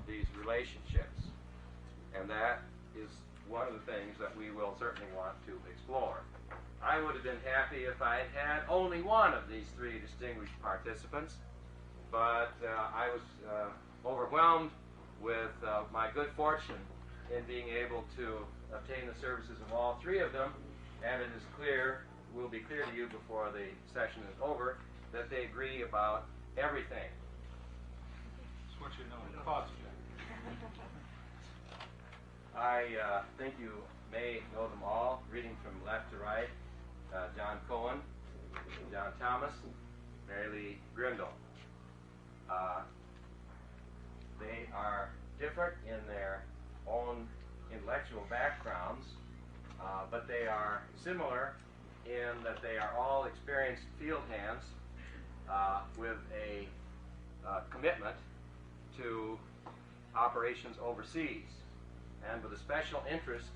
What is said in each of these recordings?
these relationships. And that is one of the things that we will certainly want to explore. I would have been happy if I had had only one of these three distinguished participants, but I was overwhelmed with my good fortune in being able to obtain the services of all three of them, and it is clear, will be clear to you before the session is over, that they agree about everything. Just want you to know, pause. I think you may know them all, reading from left to right. John Cohen, John Thomas, Mary Lee Grindle. They are different in their own intellectual backgrounds, but they are similar in that they are all experienced field hands with a commitment to operations overseas, and with a special interest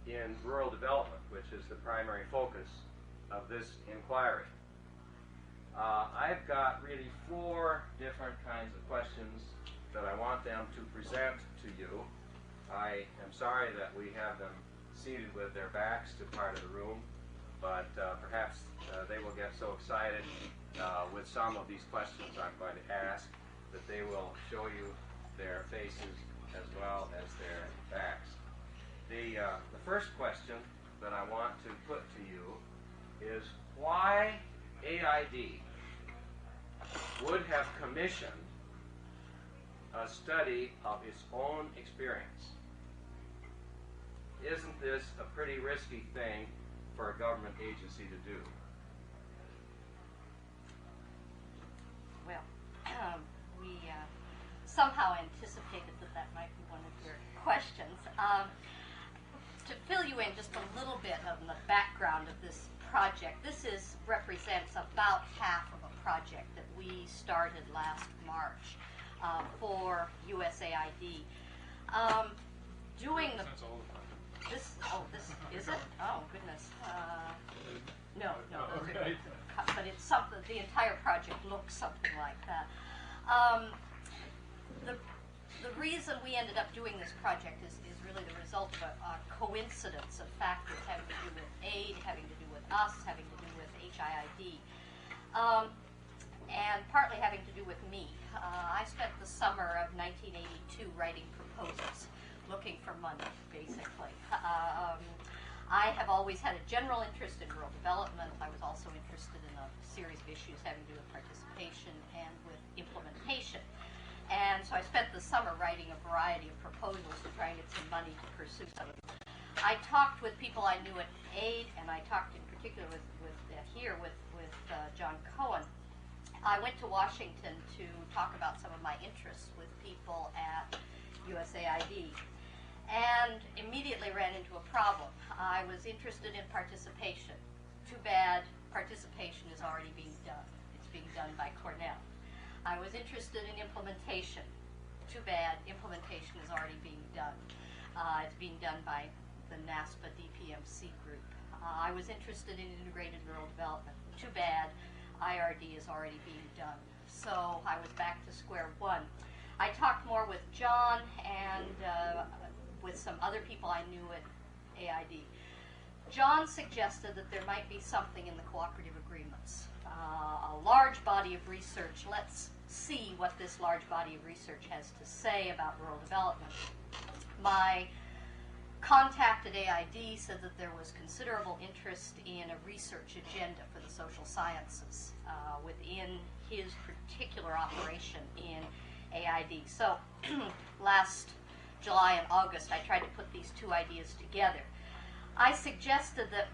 in rural development, which is the primary focus of this inquiry. I've got really four different kinds of questions that I want them to present to you. I am sorry that we have them seated with their backs to part of the room, but perhaps they will get so excited with some of these questions I'm going to ask that they will show you their faces as well as their backs. The first question that I want to put to you is why AID would have commissioned a study of its own experience. Isn't this a pretty risky thing for a government agency to do? Well, we somehow anticipated that that might be one of your questions. To fill you in just a little bit on the background of this project, this represents about half of a project that we started last March for USAID. Doing the this is it? Oh goodness. No, those okay. But it's something. The entire project looks something like that. The reason we ended up doing this project is really the result of a coincidence of factors having to do with aid, having to do with us, having to do with HIID, and partly having to do with me. I spent the summer of 1982 writing proposals, looking for money, basically. I have always had a general interest in rural development. I was also interested in a series of issues having to do with participation and with implementation. And so I spent the summer writing a variety of proposals to try and get some money to pursue some of them. I talked with people I knew at AID, and I talked in particular with John Cohen. I went to Washington to talk about some of my interests with people at USAID, and immediately ran into a problem. I was interested in participation. Too bad participation is already being done. It's being done by Cornell. I was interested in implementation. Too bad implementation is already being done. It's being done by the NASPA DPMC group. I was interested in integrated rural development. Too bad IRD is already being done. So I was back to square one. I talked more with John and with some other people I knew at AID. John suggested that there might be something in the cooperative agreements. A large body of research. Let's see what this large body of research has to say about rural development. My contact at AID said that there was considerable interest in a research agenda for the social sciences within his particular operation in AID. So last July and August, I tried to put these two ideas together. I suggested that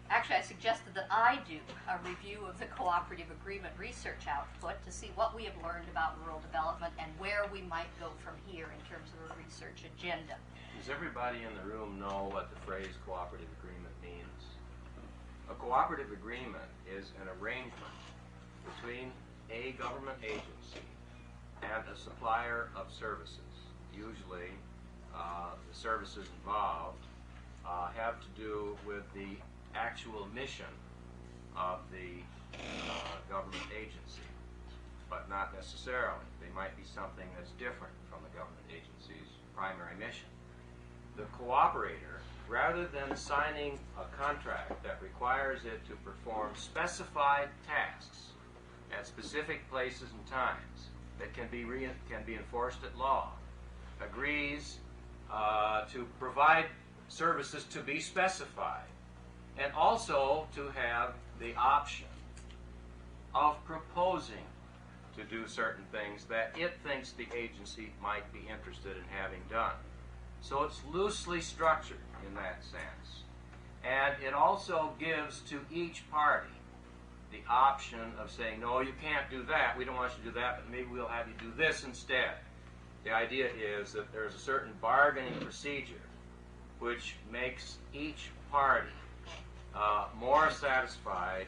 I suggested that I do a review of the cooperative agreement research output to see what we have learned about rural development and where we might go from here in terms of a research agenda. Does everybody in the room know what the phrase cooperative agreement means? A cooperative agreement is an arrangement between a government agency and a supplier of services. Usually, the services involved have to do with the actual mission of the government agency. but not necessarily. They might be something that's different from the government agency's primary mission. The cooperator, rather than signing a contract that requires it to perform specified tasks at specific places and times that can be enforced at law, agrees to provide services to be specified, and also to have the option of proposing to do certain things that it thinks the agency might be interested in having done. So it's loosely structured in that sense. And it also gives to each party the option of saying, no, you can't do that, we don't want you to do that, but maybe we'll have you do this instead. The idea is that there's a certain bargaining procedure which makes each party more satisfied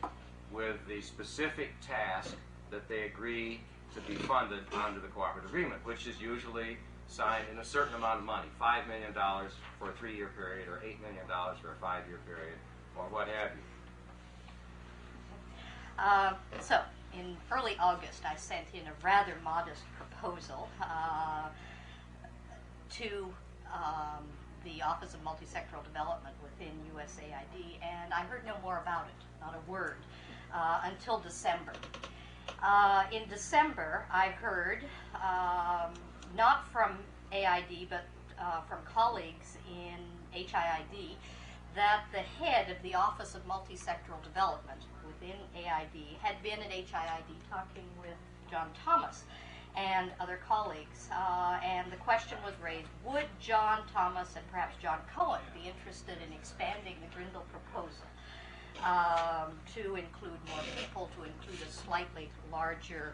with the specific task that they agree to be funded under the cooperative agreement, which is usually signed in a certain amount of money, $5 million for a 3-year period, or $8 million for a 5-year period, or what have you. So, in early August, I sent in a rather modest proposal to the Office of Multisectoral Development within USAID, and I heard no more about it, not a word, until December. In December, I heard, not from AID, but from colleagues in HIID, that the head of the Office of Multisectoral Development within AID had been at HIID talking with John Thomas and other colleagues, and the question was raised, would John Thomas and perhaps John Cohen be interested in expanding the Grindle proposal to include more people, to include a slightly larger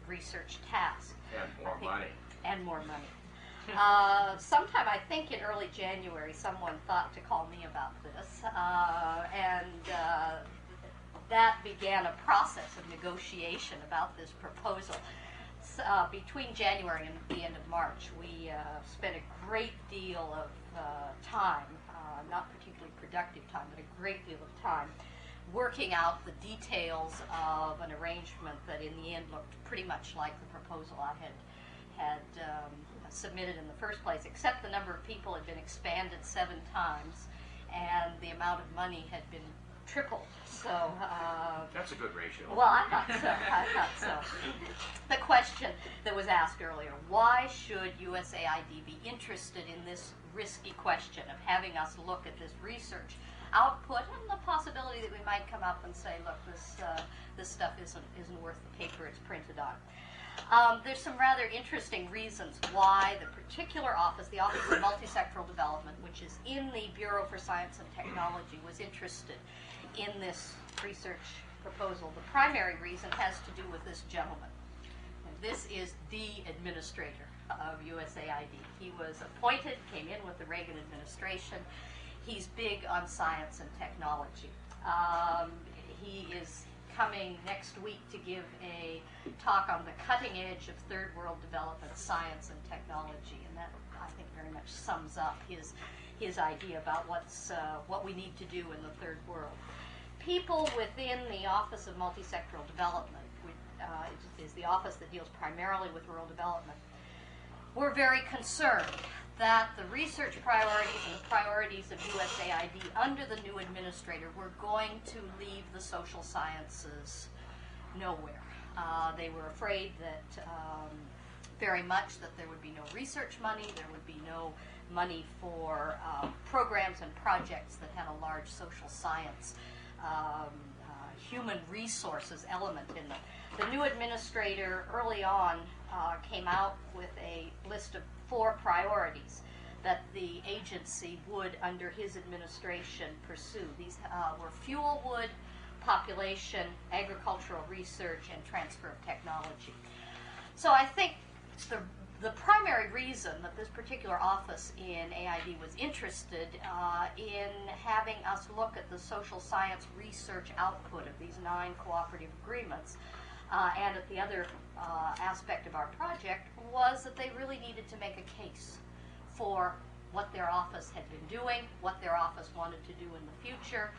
research task. And more money. And more money. Sometime, I think in early January, someone thought to call me about this, and that began a process of negotiation about this proposal. Between January and the end of March, we spent a great deal of time, not particularly productive time, but a great deal of time, working out the details of an arrangement that in the end looked pretty much like the proposal I had submitted in the first place, except the number of people had been expanded 7 times and the amount of money had been tripled. So that's a good ratio. Well, I thought so. The question that was asked earlier, why should USAID be interested in this risky question of having us look at this research output and the possibility that we might come up and say, look, this stuff isn't worth the paper it's printed on. There's some rather interesting reasons why the particular office, the Office of Multisectoral Development, which is in the Bureau for Science and Technology, was interested in this research proposal. The primary reason has to do with this gentleman. And this is the administrator of USAID. He was appointed, came in with the Reagan administration. He's big on science and technology. He is coming next week to give a talk on the cutting edge of third world development, science and technology, and that, I think, very much sums up his idea about what we need to do in the third world. People within the Office of Multisectoral Development, which is the office that deals primarily with rural development, were very concerned that the research priorities and the priorities of USAID under the new administrator were going to leave the social sciences nowhere. They were afraid that very much that there would be no research money, there would be no money for programs and projects that had a large social science human resources element in them. The new administrator early on came out with a list of 4 priorities that the agency would, under his administration, pursue. These were fuel wood, population, agricultural research, and transfer of technology. So I think the primary reason that this particular office in AID was interested in having us look at the social science research output of these 9 cooperative agreements and at the other aspect of our project was that they really needed to make a case for what their office had been doing, what their office wanted to do in the future,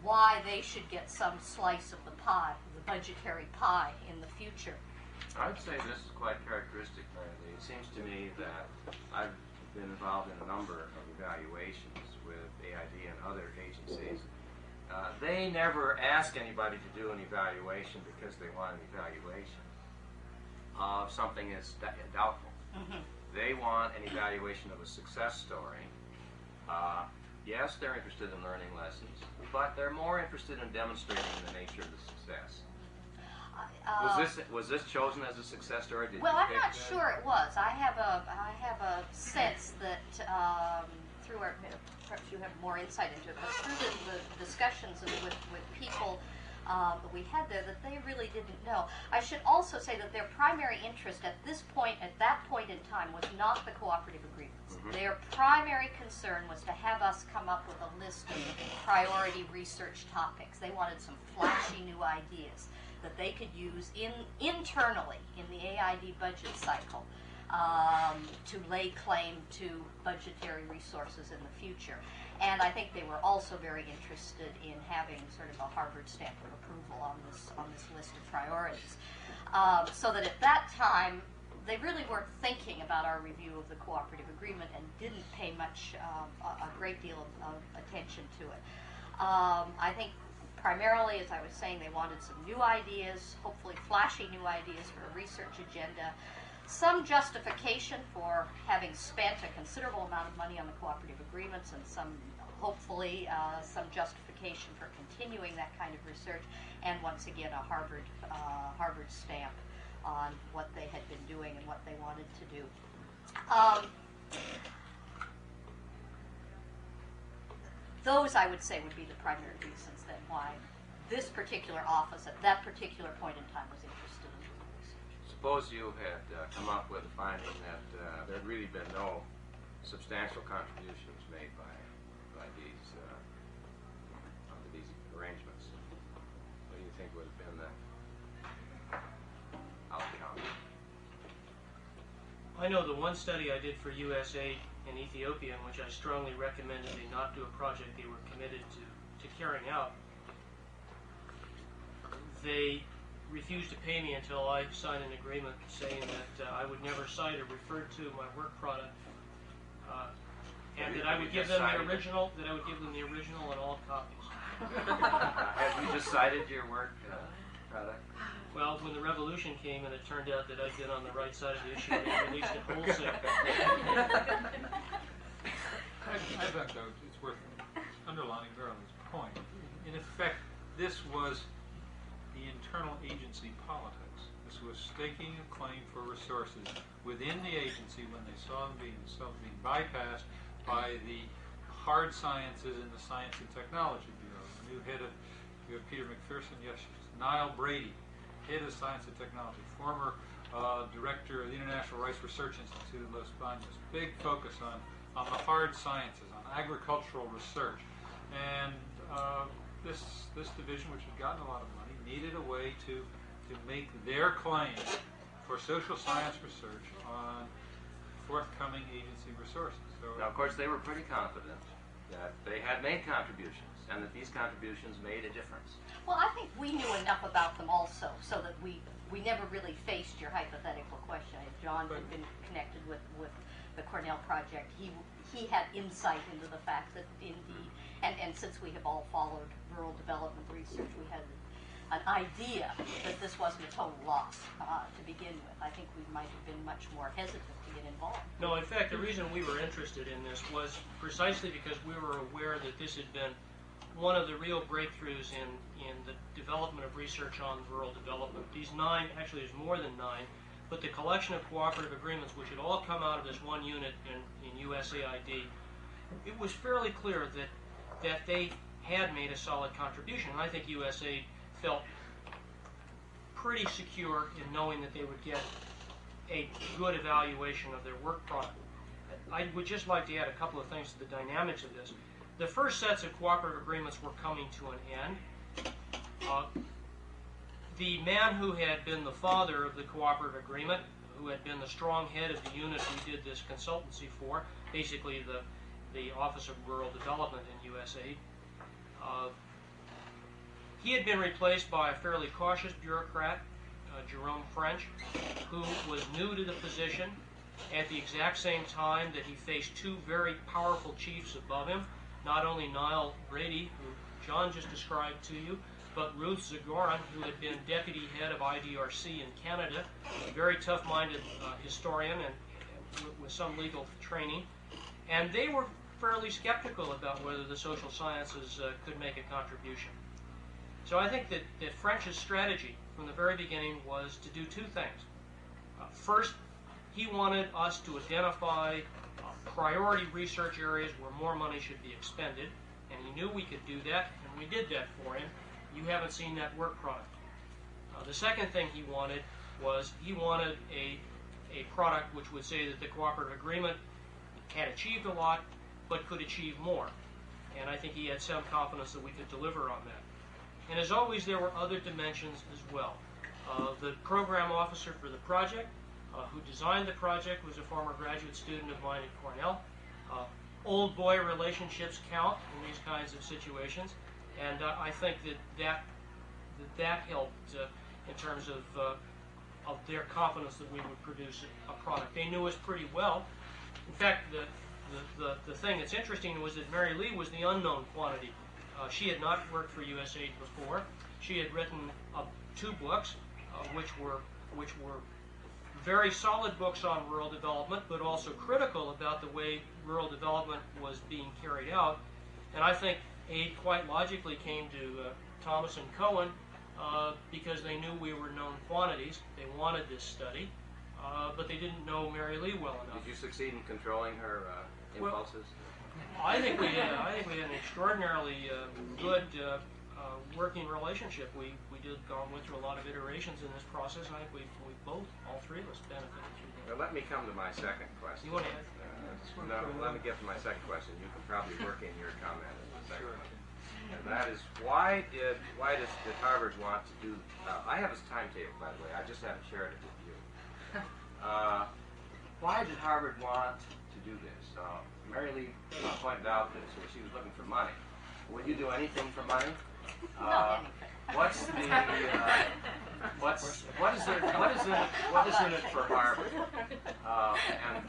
why they should get some slice of the pie, the budgetary pie in the future. I'd say this is quite characteristic, Brady. It seems to me that I've been involved in a number of evaluations with AID and other agencies. They never ask anybody to do an evaluation because they want an evaluation of something that's doubtful. Mm-hmm. They want an evaluation of a success story. Yes, they're interested in learning lessons, but they're more interested in demonstrating the nature of the success. Was this chosen as a success story? Well, I'm not sure it was. I have a sense that through our, perhaps you have more insight into it, but through the discussions with people that we had there, that they really didn't know. I should also say that their primary interest at that point in time, was not the cooperative agreements. Mm-hmm. Their primary concern was to have us come up with a list of priority research topics. They wanted some flashy new ideas that they could use internally in the AID budget cycle to lay claim to budgetary resources in the future. And I think they were also very interested in having sort of a Harvard stamp of approval on this list of priorities. So that at that time, they really weren't thinking about our review of the cooperative agreement and didn't pay much, a great deal of attention to it. I think primarily, as I was saying, they wanted some new ideas, hopefully flashy new ideas for a research agenda, some justification for having spent a considerable amount of money on the cooperative agreements, and hopefully some justification for continuing that kind of research, and once again a Harvard stamp on what they had been doing and what they wanted to do. Those, I would say, would be the primary reasons then why this particular office at that particular point in time was interested in doing research. Suppose you had come up with a finding that there had really been no substantial contributions made by these under these arrangements. What do you think would have been the outcome? I know the one study I did for USAID in Ethiopia, in which I strongly recommended they not do a project they were committed to carrying out. They refused to pay me until I signed an agreement saying that I would never cite or refer to my work product, and that I would give them the original. That I would give them the original and all copies. Have you just cited your work product? Well, when the revolution came and it turned out that I'd been on the right side of the issue, they released it wholesale. I think, though, it's worth underlining Marilyn's point. In effect, this was the internal agency politics. This was staking a claim for resources within the agency when they saw them being bypassed by the hard sciences and the Science and Technology Bureau. The new head of, you have Peter McPherson, yes, Niall Brady, head of Science and Technology, former director of the International Rice Research Institute in Los Banos. Big focus on the hard sciences, on agricultural research. And this division, which had gotten a lot of money, needed a way to make their claim for social science research on forthcoming agency resources. So, now, of course, they were pretty confident that they had made contributions and that these contributions made a difference. Well, I think we knew enough about them also, so that we never really faced your hypothetical question. John had been connected with the Cornell project. He had insight into the fact that indeed, and since we have all followed rural development research, we had an idea that this wasn't a total loss to begin with. I think we might have been much more hesitant to get involved. No, in fact, the reason we were interested in this was precisely because we were aware that this had been one of the real breakthroughs in the development of research on rural development. These 9, actually there's more than 9, but the collection of cooperative agreements, which had all come out of this one unit in USAID, it was fairly clear that they had made a solid contribution. And I think USAID felt pretty secure in knowing that they would get a good evaluation of their work product. I would just like to add a couple of things to the dynamics of this. The first sets of cooperative agreements were coming to an end. The man who had been the father of the cooperative agreement, who had been the strong head of the unit we did this consultancy for, basically the Office of Rural Development in USAID, he had been replaced by a fairly cautious bureaucrat Jerome French, who was new to the position at the exact same time that he faced two very powerful chiefs above him, not only Niall Brady, who John just described to you, but Ruth Zagoran, who had been deputy head of IDRC in Canada, a very tough-minded historian and with some legal training. And they were fairly skeptical about whether the social sciences could make a contribution. So I think that French's strategy from the very beginning was to do two things. First, he wanted us to identify priority research areas where more money should be expended, and he knew we could do that, and we did that for him. You haven't seen that work product. The second thing he wanted was he wanted a product which would say that the cooperative agreement had achieved a lot, but could achieve more. And I think he had some confidence that we could deliver on that. And as always, there were other dimensions as well. The program officer for the project, who designed the project, was a former graduate student of mine at Cornell. Old boy relationships count in these kinds of situations, and I think that helped in terms of their confidence that we would produce a product. They knew us pretty well. In fact, the thing that's interesting was that Mary Lee was the unknown quantity. She had not worked for USAID before. She had written 2 books, which were very solid books on rural development, but also critical about the way rural development was being carried out. And I think aid quite logically came to Thomas and Cohen because they knew we were known quantities. They wanted this study, but they didn't know Mary Lee well enough. Did you succeed in controlling her impulses? I think we had an extraordinarily good working relationship. We went through a lot of iterations in this process, and I think we both, all three of us, benefited from that. Well, let me come to my second question. You want to add? No, let me get to my second question. You can probably work in your comment as the second one. And that is, why did Harvard want to do? I have his timetable, by the way. I just haven't shared it with you. Why did Harvard want to do this? Mary Lee pointed out that she was looking for money. Would you do anything for money? Not anything. What is in it for Harvard? And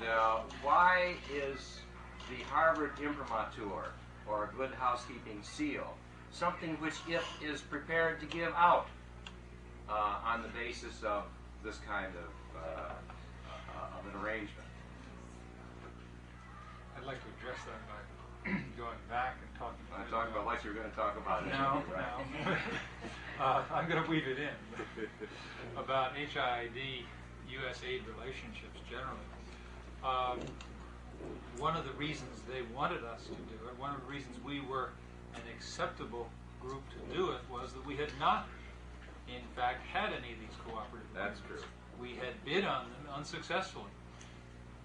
why is the Harvard imprimatur, or a good housekeeping seal, something which it is prepared to give out on the basis of this kind of an arrangement? I'd like to address that by going back and talking about I'm talking about what you're going to talk about. No, right? no. I'm going to weave it in about HIID USAID relationships generally. One of the reasons they wanted us to do it, one of the reasons we were an acceptable group to do it, was that we had not, in fact, had any of these cooperative That's agreements. true. We had bid on them unsuccessfully.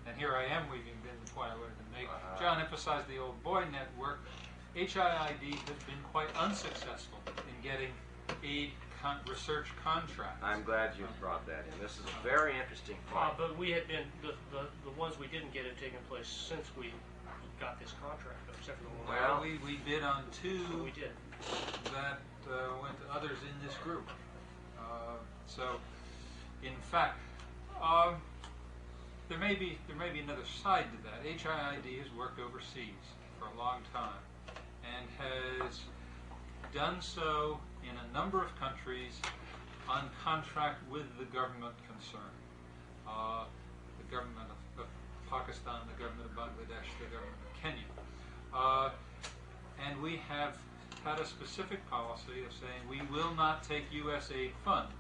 And here I am weaving in the point I wanted to make. John emphasized the old boy network. HIID has been quite unsuccessful in getting aid research contracts. I'm glad you brought that in. This is a very interesting point. But we had been, the ones we didn't get had taken place since we got this contract, except for the one. Well, we bid on 2 we did. that went to others in this group. So, in fact, there may be another side to that. HIID has worked overseas for a long time and has done so in a number of countries on contract with the government concerned. The government of Pakistan, the government of Bangladesh, the government of Kenya. And we have had a specific policy of saying we will not take USAID funds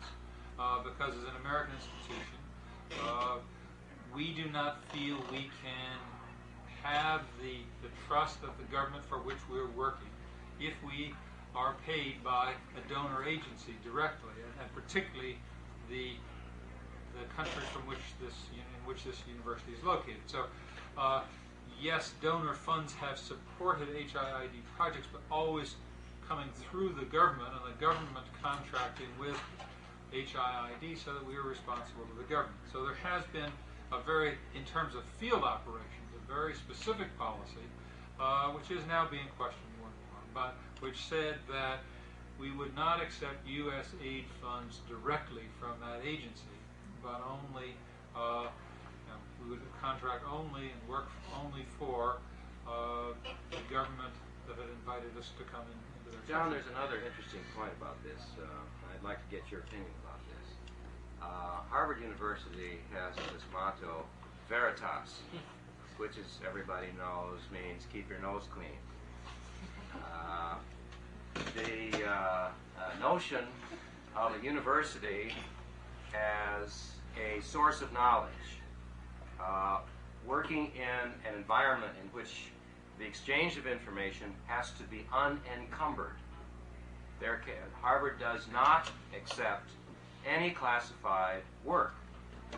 because as an American institution, we do not feel we can have the trust of the government for which we're working if we are paid by a donor agency directly, and particularly the country from which in which this university is located. So, yes, donor funds have supported HIID projects, but always coming through the government, and the government contracting with HIID so that we are responsible to the government. So there has been in terms of field operations, a very specific policy, which is now being questioned more and more, but which said that we would not accept U.S. aid funds directly from that agency, but only we would contract only and work only for the government that had invited us to come into their John, country. there's another interesting point about this. I'd like to get your opinion about this. Harvard University has this motto, Veritas, which, as everybody knows, means keep your nose clean. The notion of a university as a source of knowledge, working in an environment in which the exchange of information has to be unencumbered. Harvard does not accept any classified work.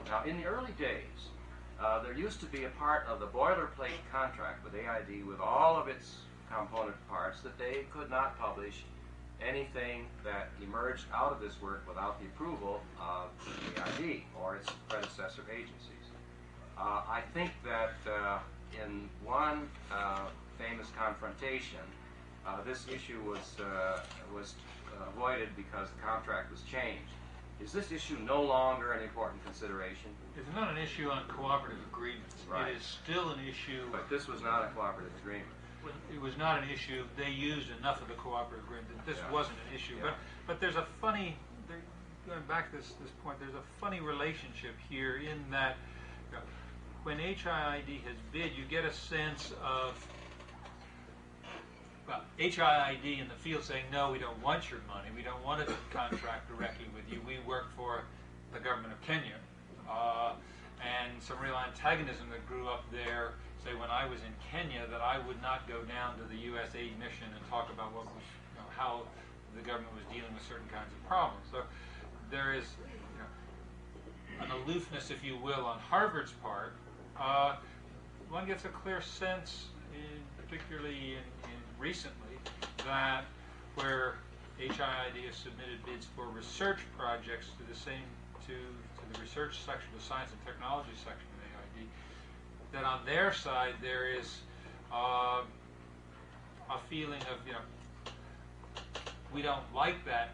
Now, in the early days, there used to be a part of the boilerplate contract with AID with all of its component parts that they could not publish anything that emerged out of this work without the approval of AID or its predecessor agencies. I think that in one famous confrontation, this issue was avoided because the contract was changed. Is this issue no longer an important consideration? It's not an issue on cooperative agreements. Right. It is still an issue. But this was not a cooperative agreement. It was not an issue. They used enough of the cooperative agreement that this Yeah. wasn't an issue. Yeah. But there's a funny, going back to this point, there's a funny relationship here in that when HIID has bid, you get a sense of, well, HIID in the field saying, no, we don't want your money. We don't want to contract directly with you. We work for the government of Kenya. And some real antagonism that grew up there, say when I was in Kenya, that I would not go down to the U.S. aid mission and talk about what was, how the government was dealing with certain kinds of problems. So there is an aloofness, if you will, on Harvard's part. One gets a clear sense, particularly in recently, that where HIID has submitted bids for research projects to the research section, the science and technology section of AID, that on their side there is a feeling of, we don't like that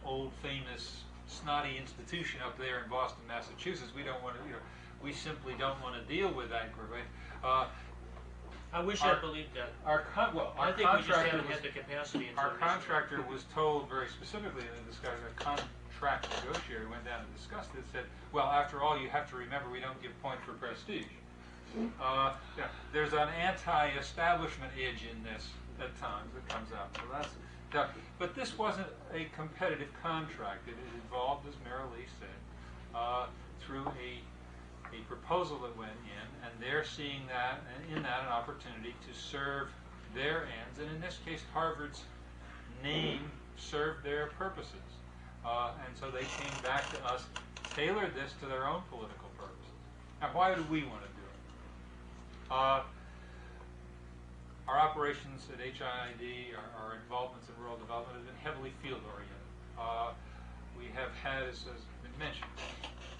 old famous snotty institution up there in Boston, Massachusetts. We don't want to, we simply don't want to deal with that group. I wish I believed that. I think we just haven't had the capacity. Our contractor was told very specifically in the discussion, a contract negotiator went down and discussed it, said, well, after all, you have to remember we don't give points for prestige. There's an anti-establishment edge in this at times that comes out. So but this wasn't a competitive contract. It involved, as Marilee said, through a proposal that went in, and they're seeing that, and in that, an opportunity to serve their ends, and in this case, Harvard's name served their purposes. And so they came back to us, tailored this to their own political purposes. Now, why do we want to do it? Our operations at HIID, our involvements in rural development, have been heavily field-oriented. We have had, as has been mentioned,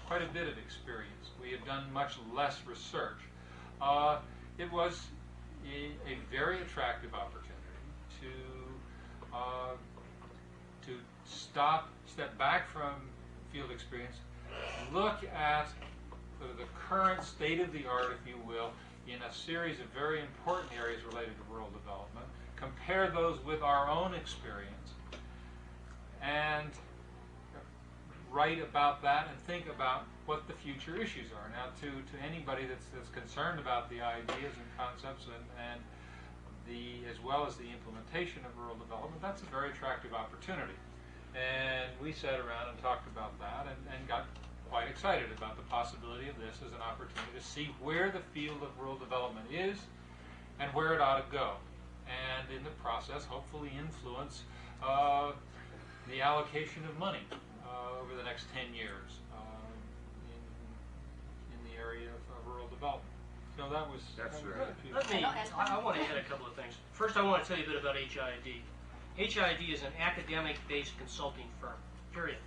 quite a bit of experience. We have done much less research. It was a very attractive opportunity to step back from field experience, look at the current state of the art, if you will, in a series of very important areas related to rural development, compare those with our own experience, and write about that and think about what the future issues are. Now, to anybody that's concerned about the ideas and concepts and as well as the implementation of rural development, that's a very attractive opportunity. And we sat around and talked about that and got quite excited about the possibility of this as an opportunity to see where the field of rural development is and where it ought to go. And in the process, hopefully influence the allocation of money over the next 10 years in the area of rural development. So That's right. I want to add a couple of things. First, I want to tell you a bit about HIID. HIID is an academic-based consulting firm, period.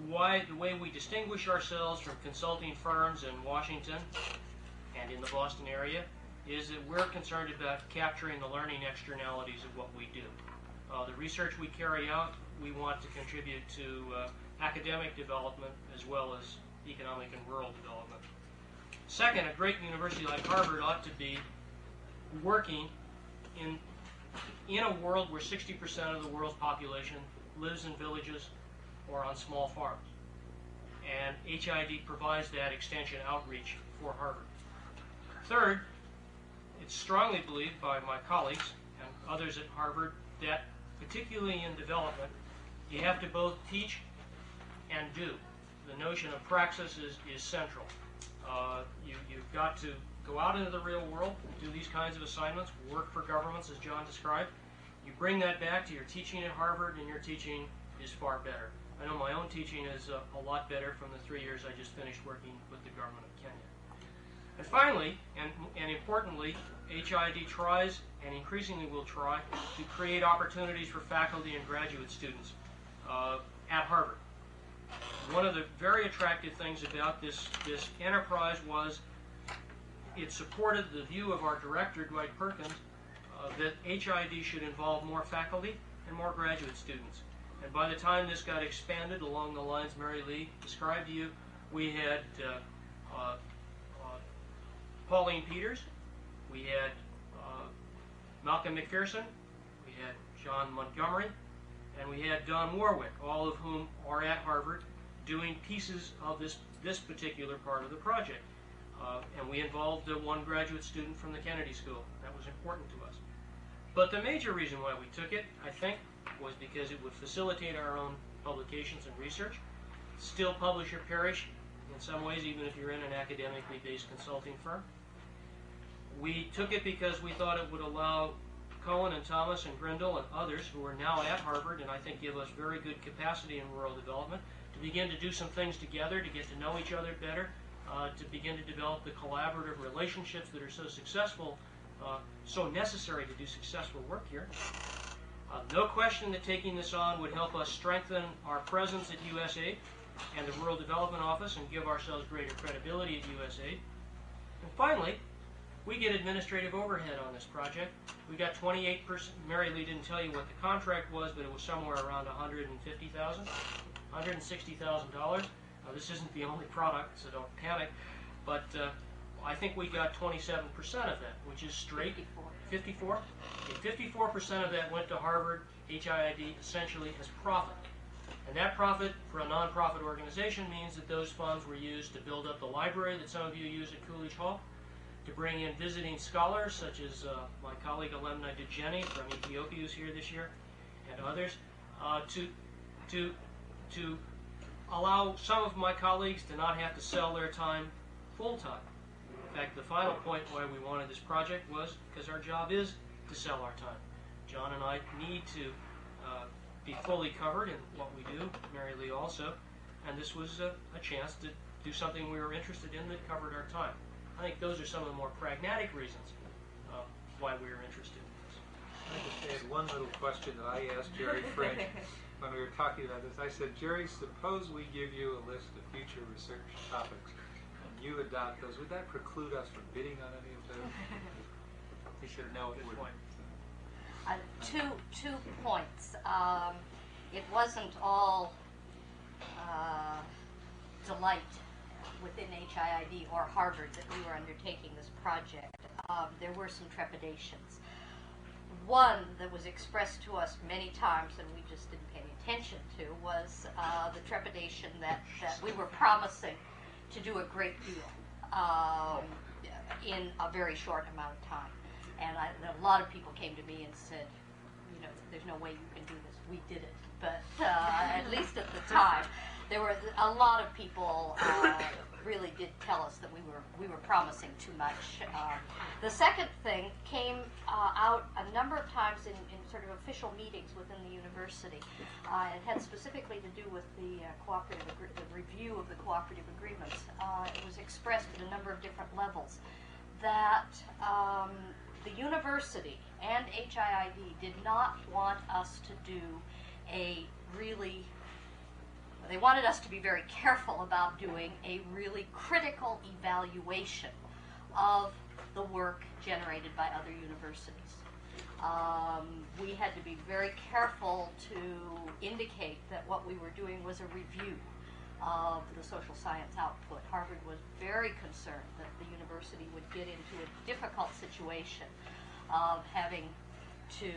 The way we distinguish ourselves from consulting firms in Washington and in the Boston area is that we're concerned about capturing the learning externalities of what we do. The research we carry out, we want to contribute to academic development as well as economic and rural development. Second, a great university like Harvard ought to be working in a world where 60% of the world's population lives in villages or on small farms. And HID provides that extension outreach for Harvard. Third, it's strongly believed by my colleagues and others at Harvard that, particularly in development, you have to both teach and do. The notion of praxis is central. You've got to go out into the real world, do these kinds of assignments, work for governments, as John described. You bring that back to your teaching at Harvard, and your teaching is far better. I know my own teaching is a lot better from the 3 years I just finished working with the government of Kenya. And finally, and importantly, HID tries, and increasingly will try, to create opportunities for faculty and graduate students at Harvard. One of the very attractive things about this enterprise was it supported the view of our director, Dwight Perkins, that HID should involve more faculty and more graduate students. And by the time this got expanded along the lines Mary Lee described to you, we had Pauline Peters, we had Malcolm McPherson, we had John Montgomery, and we had Don Warwick, all of whom are at Harvard doing pieces of this particular part of the project. And we involved one graduate student from the Kennedy School. That was important to us. But the major reason why we took it, I think, was because it would facilitate our own publications and research, still publish or perish in some ways, even if you're in an academically based consulting firm. We took it because we thought it would allow Cohen and Thomas and Grindle and others who are now at Harvard, and I think give us very good capacity in rural development, to begin to do some things together, to get to know each other better, to begin to develop the collaborative relationships that are so successful, so necessary to do successful work here. No question that taking this on would help us strengthen our presence at USAID and the Rural Development Office and give ourselves greater credibility at USAID. And finally, we get administrative overhead on this project. We got 28%. Mary Lee didn't tell you what the contract was, but it was somewhere around $150,000, $160,000. This isn't the only product, so don't panic. But I think we got 27% of that, which is straight. 54? 54% of that went to Harvard HIID essentially as profit. And that profit for a nonprofit organization means that those funds were used to build up the library that some of you use at Coolidge Hall, to bring in visiting scholars such as my colleague Alemna Dejeni from Ethiopia who's here this year, and others, to allow some of my colleagues to not have to sell their time full-time. In fact, the final point why we wanted this project was because our job is to sell our time. John and I need to be fully covered in what we do, Mary Lee also, and this was a chance to do something we were interested in that covered our time. I think those are some of the more pragmatic reasons why we were interested in this. I just had one little question that I asked Jerry French when we were talking about this. I said, Jerry, suppose we give you a list of future research topics and you adopt those. Would that preclude us from bidding on any of those? He said no, it wouldn't. Two points. It wasn't all delight within HIID or Harvard that we were undertaking this project. There were some trepidations. One that was expressed to us many times and we just didn't pay attention to was the trepidation that we were promising to do a great deal in a very short amount of time. And a lot of people came to me and said, you know, there's no way you can do this. We did it. But at least at the time, there were a lot of people really did tell us that we were promising too much. The second thing came out a number of times in sort of official meetings within the university. It had specifically to do with the the review of the cooperative agreements. It was expressed at a number of different levels that the university and HIID did not want us to do they wanted us to be very careful about doing a really critical evaluation of the work generated by other universities. We had to be very careful to indicate that what we were doing was a review of the social science output. Harvard was very concerned that the university would get into a difficult situation of having to,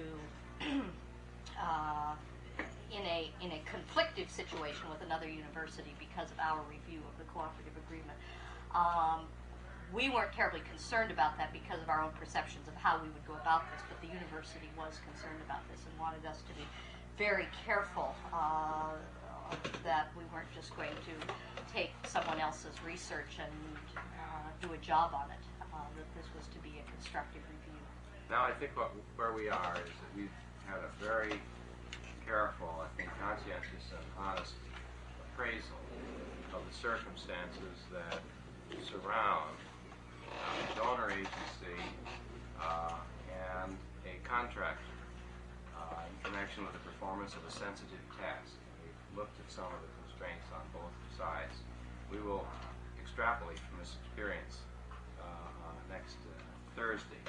in a conflictive situation with another university because of our review of the cooperative agreement. We weren't terribly concerned about that because of our own perceptions of how we would go about this, but the university was concerned about this and wanted us to be very careful that we weren't just going to take someone else's research and do a job on it, that this was to be a constructive review. Now I think where we are is that we've had a very careful, I think conscientious and honest appraisal of the circumstances that surround a donor agency and a contractor in connection with the performance of a sensitive task. We've looked at some of the constraints on both sides. We will extrapolate from this experience next Thursday.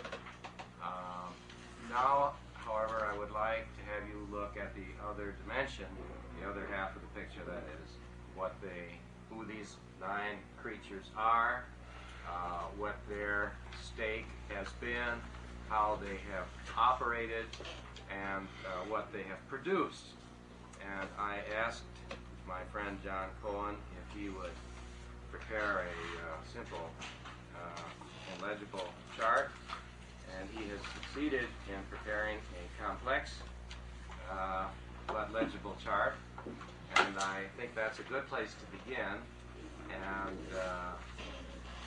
Now, however, I would like to have you look at the other dimension, the other half of the picture, that is who these 9 creatures are, what their stake has been, how they have operated, and what they have produced. And I asked my friend John Cohen if he would prepare a simple and legible chart, and he has succeeded in preparing a complex but legible chart, and I think that's a good place to begin, and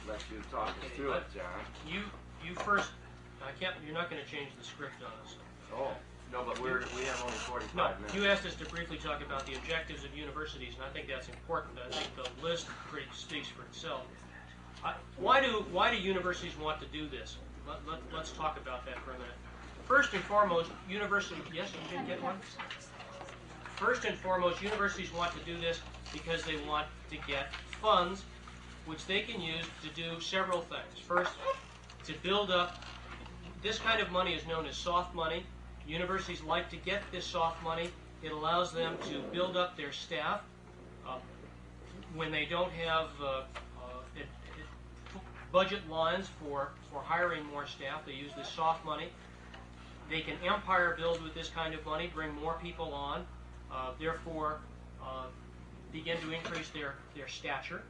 let you talk us through it, John. You first. You're not going to change the script on us. Oh. No, but we have only 45 minutes. You asked us to briefly talk about the objectives of universities, and I think that's important. I think the list pretty speaks for itself. Why do universities want to do this? Let's talk about that for a minute. First and foremost, universities. Yes, you didn't get one. First and foremost, universities want to do this because they want to get funds, which they can use to do several things. First, to build up. This kind of money is known as soft money. Universities like to get this soft money. It allows them to build up their staff. When they don't have budget lines for hiring more staff, they use this soft money. They can empire build with this kind of money, bring more people on, therefore begin to increase their stature.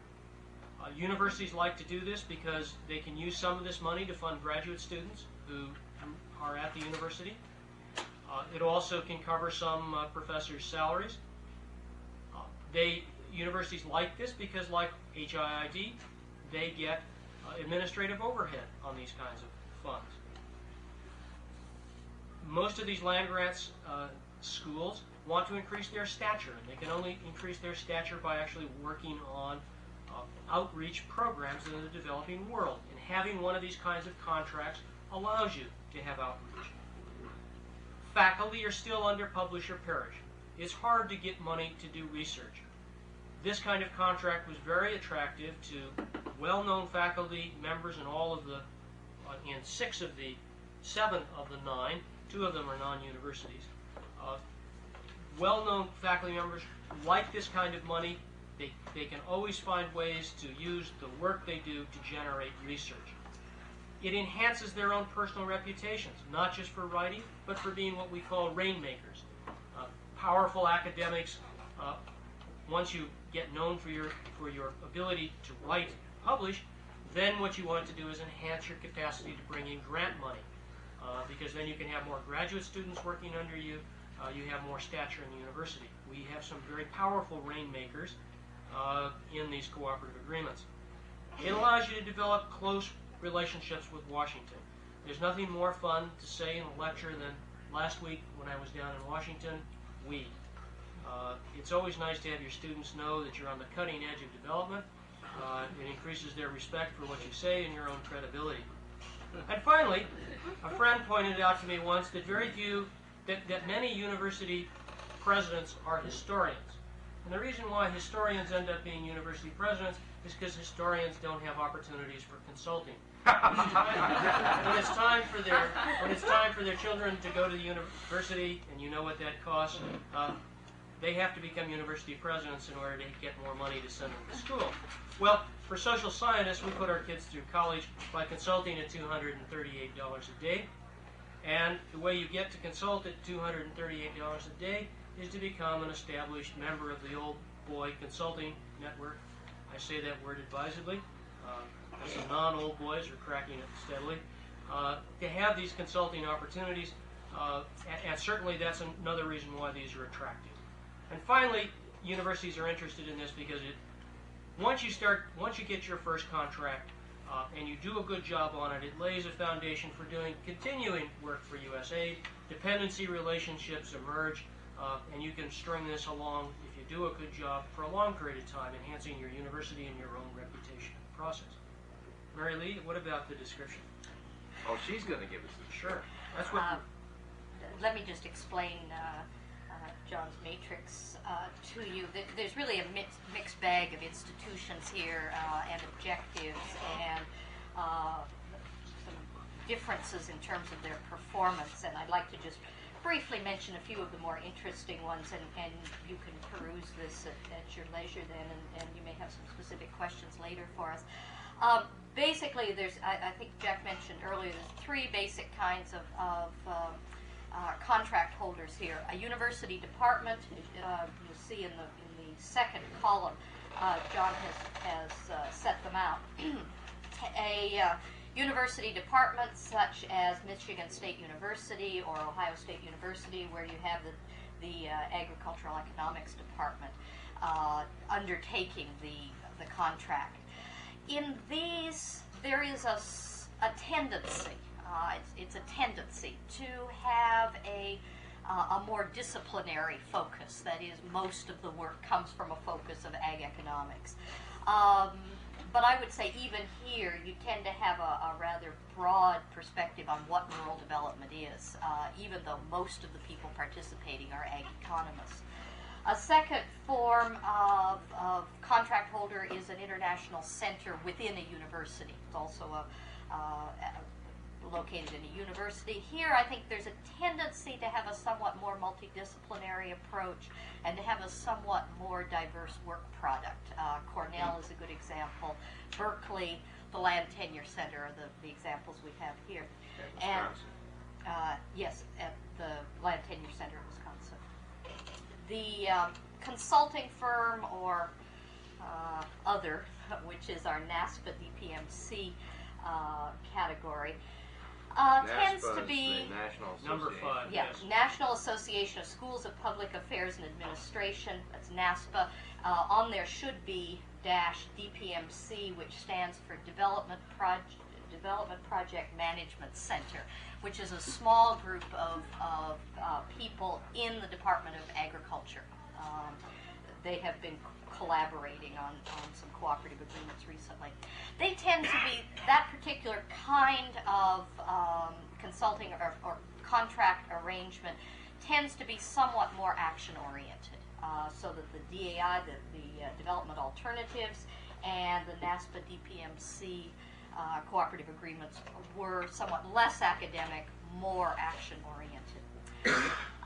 Universities like to do this because they can use some of this money to fund graduate students who are at the university. It also can cover some professors' salaries. Universities like this because, like HIID, they get administrative overhead on these kinds of funds. Most of these land grants schools want to increase their stature, and they can only increase their stature by actually working on outreach programs in the developing world. And having one of these kinds of contracts allows you to have outreach. Faculty are still under publish or perish. It's hard to get money to do research. This kind of contract was very attractive to well-known faculty members in all of the, in 6 of the 7 of the 9, 2 of them are non-universities. Well-known faculty members like this kind of money. They can always find ways to use the work they do to generate research. It enhances their own personal reputations, not just for writing, but for being what we call rainmakers. Powerful academics, once you get known for your ability to write, publish, then what you want to do is enhance your capacity to bring in grant money, because then you can have more graduate students working under you, you have more stature in the university. We have some very powerful rainmakers in these cooperative agreements. It allows you to develop close relationships with Washington. There's nothing more fun to say in a lecture than last week when I was down in Washington, we. It's always nice to have your students know that you're on the cutting edge of development. It increases their respect for what you say and your own credibility. And finally, a friend pointed out to me once that many university presidents are historians. And the reason why historians end up being university presidents is because historians don't have opportunities for consulting. When it's time for their children to go to the university, and you know what that costs, they have to become university presidents in order to get more money to send them to school. Well, for social scientists, we put our kids through college by consulting at $238 a day. And the way you get to consult at $238 a day is to become an established member of the Old Boy Consulting Network. I say that word advisedly. Some non-old boys are cracking it steadily. To have these consulting opportunities, and certainly that's another reason why these are attractive. And finally, universities are interested in this because once you get your first contract and you do a good job on it, it lays a foundation for doing continuing work for USAID. Dependency relationships emerge, and you can string this along if you do a good job for a long period of time, enhancing your university and your own reputation in the process. Mary Lee, what about the description? Oh, she's going to give us the Sure. That's what. Let me just explain John's matrix to you. There's really a mixed bag of institutions here and objectives and some differences in terms of their performance. And I'd like to just briefly mention a few of the more interesting ones, and you can peruse this at your leisure then, and you may have some specific questions later for us. Basically, I think Jack mentioned earlier, there's three basic kinds of contract holders here. A university department, you'll see in the second column, John has set them out. A university department such as Michigan State University or Ohio State University, where you have the agricultural economics department undertaking the contract. In these, there is a tendency. It's a tendency to have a more disciplinary focus. That is, most of the work comes from a focus of ag economics. But I would say even here, you tend to have a rather broad perspective on what rural development is, even though most of the people participating are ag economists. A second form of contract holder is an international center within a university. It's also located in a university. Here, I think there's a tendency to have a somewhat more multidisciplinary approach and to have a somewhat more diverse work product. Cornell is a good example. Berkeley, the Land Tenure Center are the examples we have here. And yes, at the Land Tenure Center in Wisconsin. The consulting firm or other, which is our NASPA DPMC category, tends to be number 5. yeah, Yes. National Association of Schools of Public Affairs and Administration. That's NASPA. On there should be DPMC, which stands for Development Project Management Center, which is a small group of people in the Department of Agriculture. They have been collaborating on some cooperative agreements recently. They tend to be, that particular kind of consulting or contract arrangement tends to be somewhat more action-oriented, so that the DAI, the Development Alternatives, and the NASPA DPMC cooperative agreements were somewhat less academic, more action-oriented.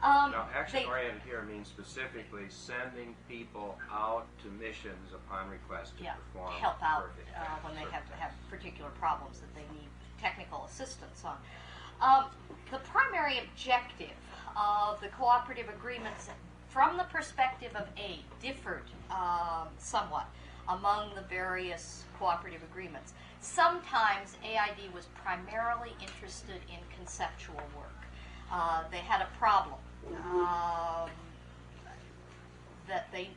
Now, action-oriented here means specifically sending people out to missions upon request to perform. Help out when they have particular problems that they need technical assistance on. The primary objective of the cooperative agreements from the perspective of aid differed somewhat among the various cooperative agreements. Sometimes AID was primarily interested in conceptual work. They had a problem that they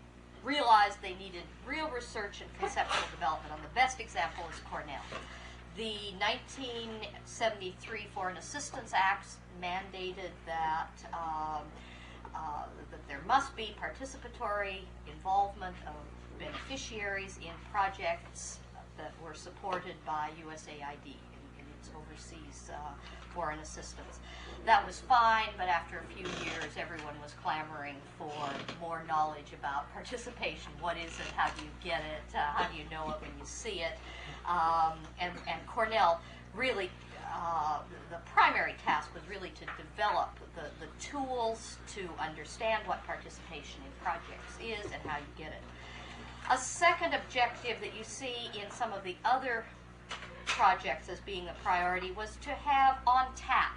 realized they needed real research and conceptual development on. The best example is Cornell. The 1973 Foreign Assistance Act mandated that that there must be participatory involvement of beneficiaries in projects that were supported by USAID in students overseas foreign assistance. That was fine, but after a few years, everyone was clamoring for more knowledge about participation. What is it? How do you get it? How do you know it when you see it? And Cornell really, the primary task was really to develop the tools to understand what participation in projects is and how you get it. A second objective that you see in some of the other projects as being a priority was to have on tap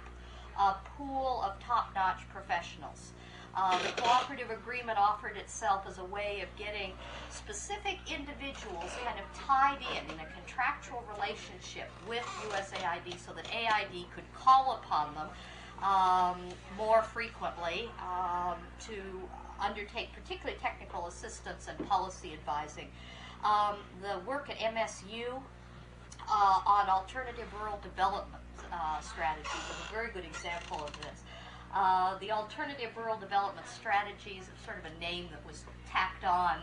a pool of top-notch professionals. The cooperative agreement offered itself as a way of getting specific individuals kind of tied in a contractual relationship with USAID so that AID could call upon them more frequently to undertake particularly technical assistance and policy advising. The work at MSU on alternative rural development strategies is a very good example of this. The alternative rural development strategies is sort of a name that was tacked on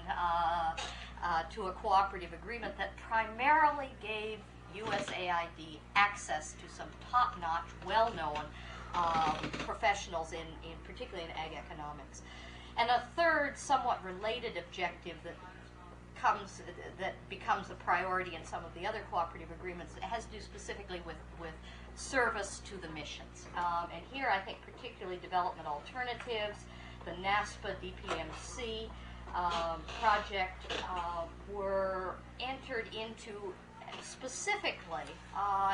to a cooperative agreement that primarily gave USAID access to some top-notch, well-known professionals particularly in ag economics. And a third, somewhat related objective that becomes a priority in some of the other cooperative agreements that has to do specifically with service to the missions. And here I think particularly development alternatives, the NASPA DPMC project were entered into specifically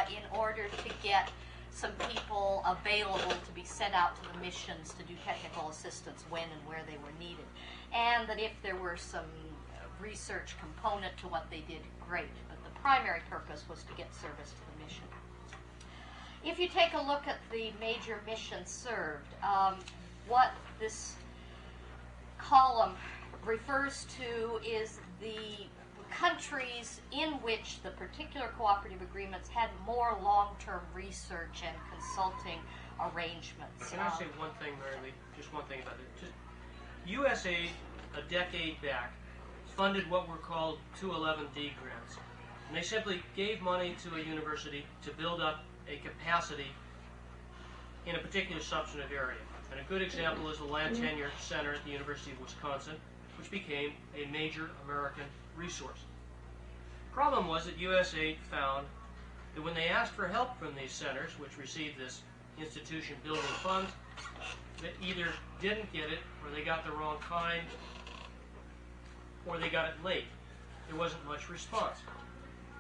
in order to get some people available to be sent out to the missions to do technical assistance when and where they were needed. And that if there were some research component to what they did, great. But the primary purpose was to get service to the mission. If you take a look at the major missions served, what this column refers to is the countries in which the particular cooperative agreements had more long-term research and consulting arrangements. Can I say one thing, Mary Lee? Just one thing about it. USAID, a decade back, funded what were called 211D grants. And they simply gave money to a university to build up a capacity in a particular substantive area. And a good example is the Land Tenure Center at the University of Wisconsin, which became a major American resource. The problem was that USAID found that when they asked for help from these centers, which received this institution building funds, that either didn't get it, or they got the wrong kind, or they got it late. There wasn't much response.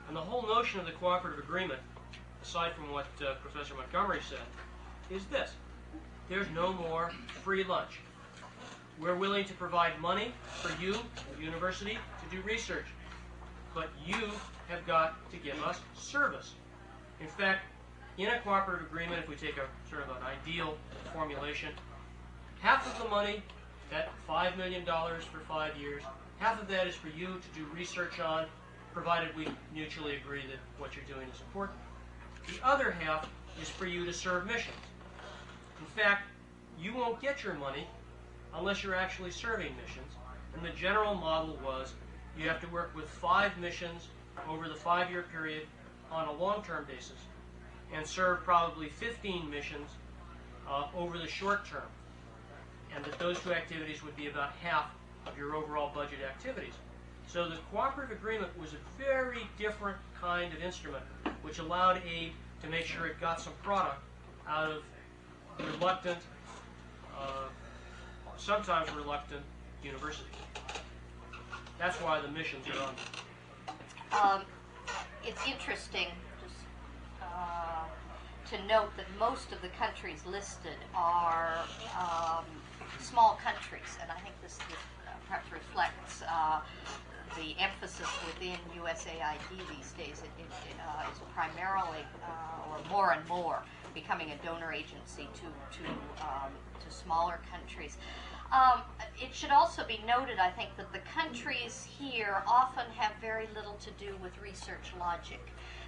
And the whole notion of the cooperative agreement, aside from what Professor Montgomery said, is this. There's no more free lunch. We're willing to provide money for you, the university, to do research. But you have got to give us service. In fact, in a cooperative agreement, if we take a sort of an ideal formulation, half of the money, that $5 million for 5 years, half of that is for you to do research on, provided we mutually agree that what you're doing is important. The other half is for you to serve missions. In fact, you won't get your money unless you're actually serving missions. And the general model was you have to work with 5 missions over the 5-year period on a long-term basis and serve probably 15 missions over the short term. And that those 2 activities would be about half of your overall budget activities. So the cooperative agreement was a very different kind of instrument which allowed aid to make sure it got some product out of reluctant, sometimes reluctant universities. That's why the missions are on. It's interesting just, to note that most of the countries listed are small countries, and I think this perhaps reflects the emphasis within USAID these days. It is primarily, or more and more, becoming a donor agency to smaller countries. It should also be noted, I think, that the countries here often have very little to do with research logic.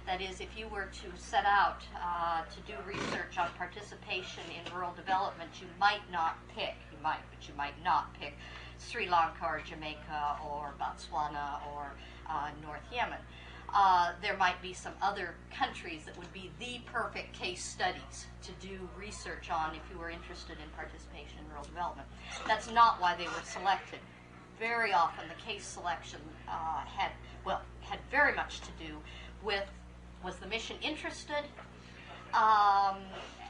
That is, if you were to set out to do research on participation in rural development, you might not pick, but you might not pick Sri Lanka or Jamaica or Botswana or North Yemen. there might be some other countries that would be the perfect case studies to do research on if you were interested in participation in rural development. That's not why they were selected. Very often the case selection had very much to do with, was the mission interested?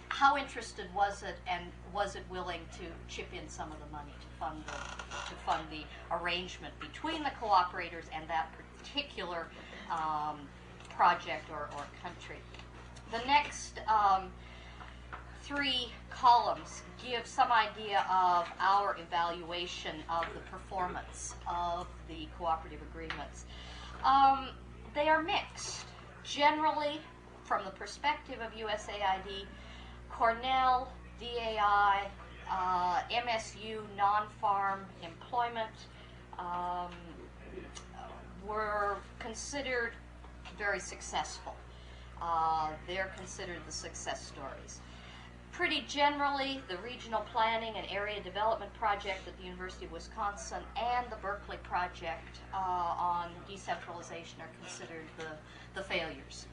How interested was it, and was it willing to chip in some of the money to fund the arrangement between the cooperators and that particular project or country? The next three columns give some idea of our evaluation of the performance of the cooperative agreements. They are mixed. Generally, from the perspective of USAID, Cornell, DAI, MSU, non-farm employment were considered very successful. They're considered the success stories. Pretty generally, the Regional Planning and Area Development Project at the University of Wisconsin and the Berkeley Project on decentralization are considered the failures.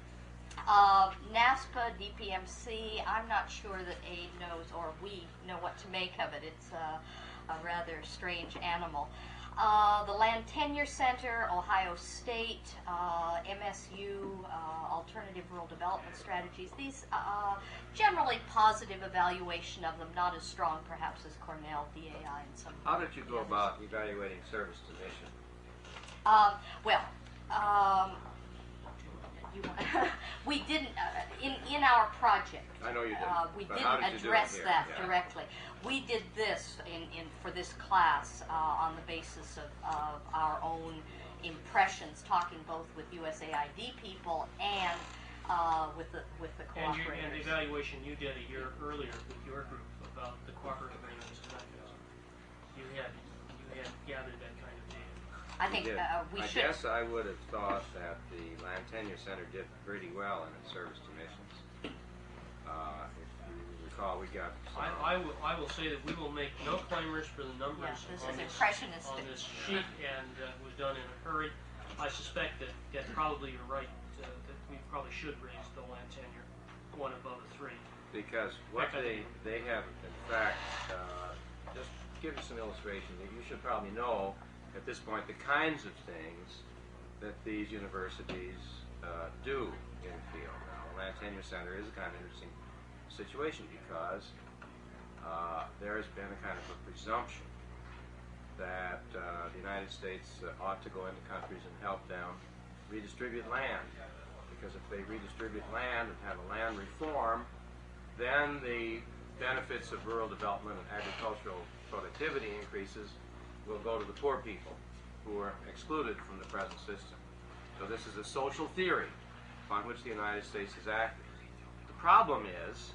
NASPA, DPMC, I'm not sure that AID knows, or we know what to make of it. It's a rather strange animal. The Land Tenure Center, Ohio State, MSU, Alternative Rural Development Strategies, these generally positive evaluation of them, not as strong perhaps as Cornell, DAI, and some. How did you go about evaluating service to mission? We didn't, in our project, I know you didn't. we but didn't how did you do it address here? that Yeah. directly. We did this for this class on the basis of our own impressions, talking both with USAID people and with the And the cooperators. evaluation you did a year earlier with your group about the cooperative agreements and mechanism. You had gathered that kind of data. I think did. we I should. guess I would have thought that the Land Tenure Center did pretty well in its service to missions. If you recall, we got some, I will say that we will make no claimers for the numbers Yes, this on is this impressionistic. sheet, and was done in a hurry. I suspect that probably you're right, that we probably should raise the land tenure one above a 3. because what they have, in fact, just give you some illustration that you should probably know at this point the kinds of things that these universities do in the field. Now, the Land Tenure Center is a kind of interesting situation because there has been a kind of a presumption that the United States ought to go into countries and help them redistribute land. Because if they redistribute land and have a land reform, then the benefits of rural development and agricultural productivity increases will go to the poor people who are excluded from the present system. So this is a social theory upon which the United States is acting. The problem is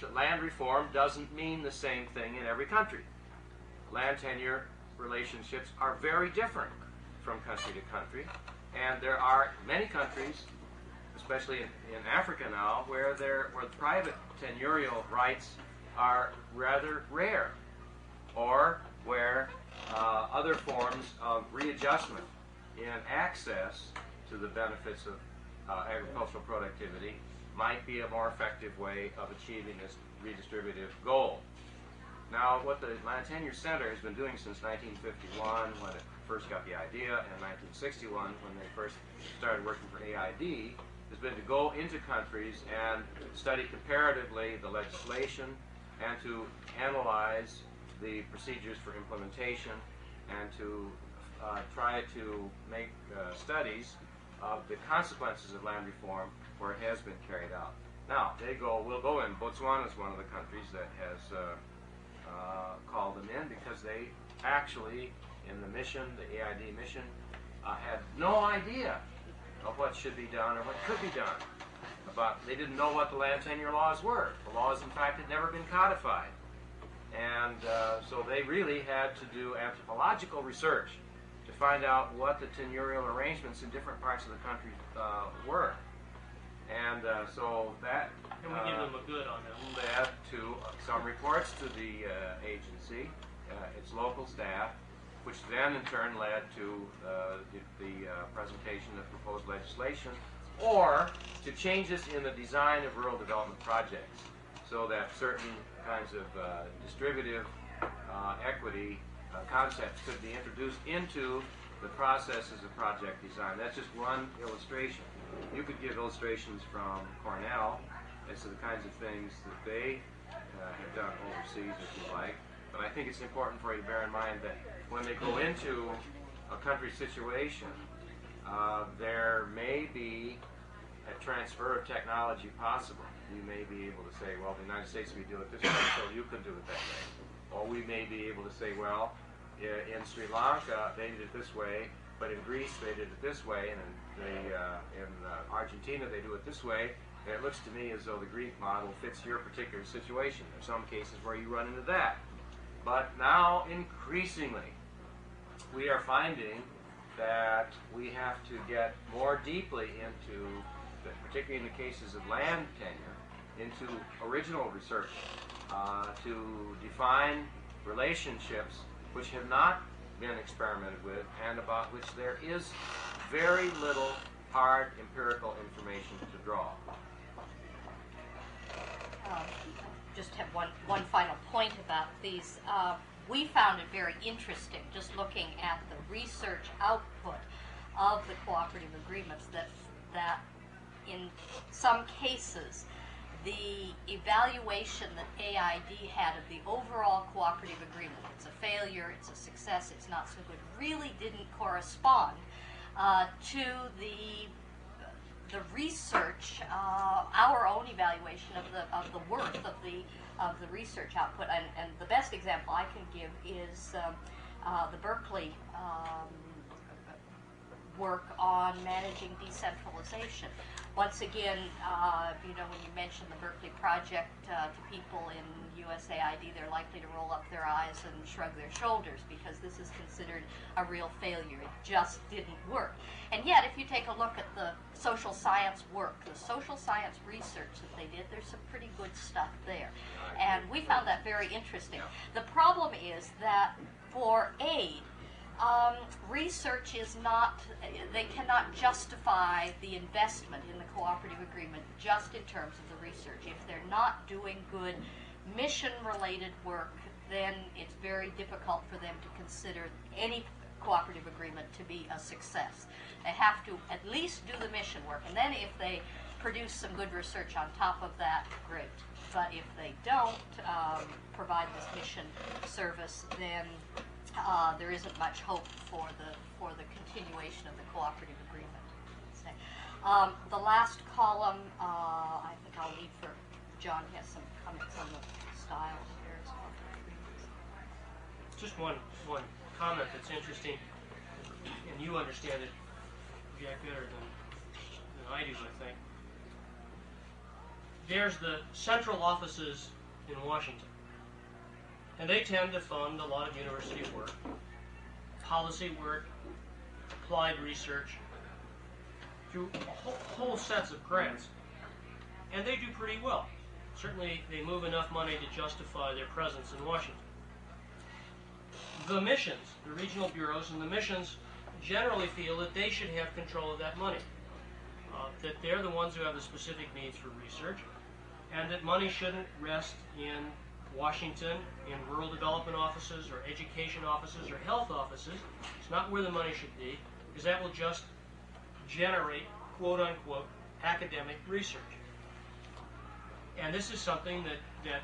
that land reform doesn't mean the same thing in every country. Land tenure relationships are very different from country to country, and there are many countries, especially in Africa now, where private tenurial rights are rather rare, or where other forms of readjustment in access to the benefits of agricultural productivity might be a more effective way of achieving this redistributive goal. Now, what the Land Tenure Center has been doing since 1951, when it first got the idea, and 1961, when they first started working for AID, has been to go into countries and study comparatively the legislation and to analyze the procedures for implementation and to try to make studies of the consequences of land reform where it has been carried out. Now, we'll go in. Botswana is one of the countries that has called them in because they actually, in the mission, the AID mission, had no idea of what should be done or what could be done. They didn't know what the land tenure laws were. The laws, in fact, had never been codified. And so they really had to do anthropological research to find out what the tenurial arrangements in different parts of the country were. And so that And we give them a good on that. led to some reports to the agency, its local staff, which then in turn led to the presentation of proposed legislation, or to changes in the design of rural development projects, so that certain kinds of distributive equity concepts could be introduced into the processes of project design. That's just one illustration. You could give illustrations from Cornell as to the kinds of things that they have done overseas, if you like. But I think it's important for you to bear in mind that when they go into a country situation, there may be a transfer of technology possible. You may be able to say, well, the United States, we do it this way, so you can do it that way. Or we may be able to say, well, in Sri Lanka, they did it this way, but in Greece, they did it this way, and in Argentina, they do it this way. And it looks to me as though the Greek model fits your particular situation. There are some cases where you run into that. But now, increasingly, we are finding that we have to get more deeply into, particularly in the cases of land tenure, into original research to define relationships which have not been experimented with and about which there is very little hard empirical information to draw. Just have one final point about these. We found it very interesting, just looking at the research output of the cooperative agreements, that in some cases, the evaluation that AID had of the overall cooperative agreement, it's a failure, it's a success, it's not so good, really didn't correspond to the research, our own evaluation of the worth of the research output. And the best example I can give is the Berkeley work on managing decentralization. Once again, when you mention the Berkeley project to people in USAID, they're likely to roll up their eyes and shrug their shoulders because this is considered a real failure. It just didn't work. And yet, if you take a look at the social science work, the social science research that they did, there's some pretty good stuff there. And we found that very interesting. The problem is that for aid, research is not, they cannot justify the investment in the cooperative agreement just in terms of the research. If they're not doing good mission-related work, then it's very difficult for them to consider any cooperative agreement to be a success. They have to at least do the mission work, and then if they produce some good research on top of that, great. But if they don't provide this mission service, then there isn't much hope for the continuation of the cooperative agreement. The last column, I think I'll leave for John. Has some comments on the style of various cooperative agreements. Just one comment that's interesting, and you understand it, Jack, better than I do, I think. There's the central offices in Washington. And they tend to fund a lot of university work, policy work, applied research, through whole sets of grants. And they do pretty well. Certainly, they move enough money to justify their presence in Washington. The missions, the regional bureaus and the missions generally feel that they should have control of that money, that they're the ones who have the specific needs for research, and that money shouldn't rest in Washington, in rural development offices or education offices or health offices. It's not where the money should be, because that will just generate quote-unquote academic research. And this is something that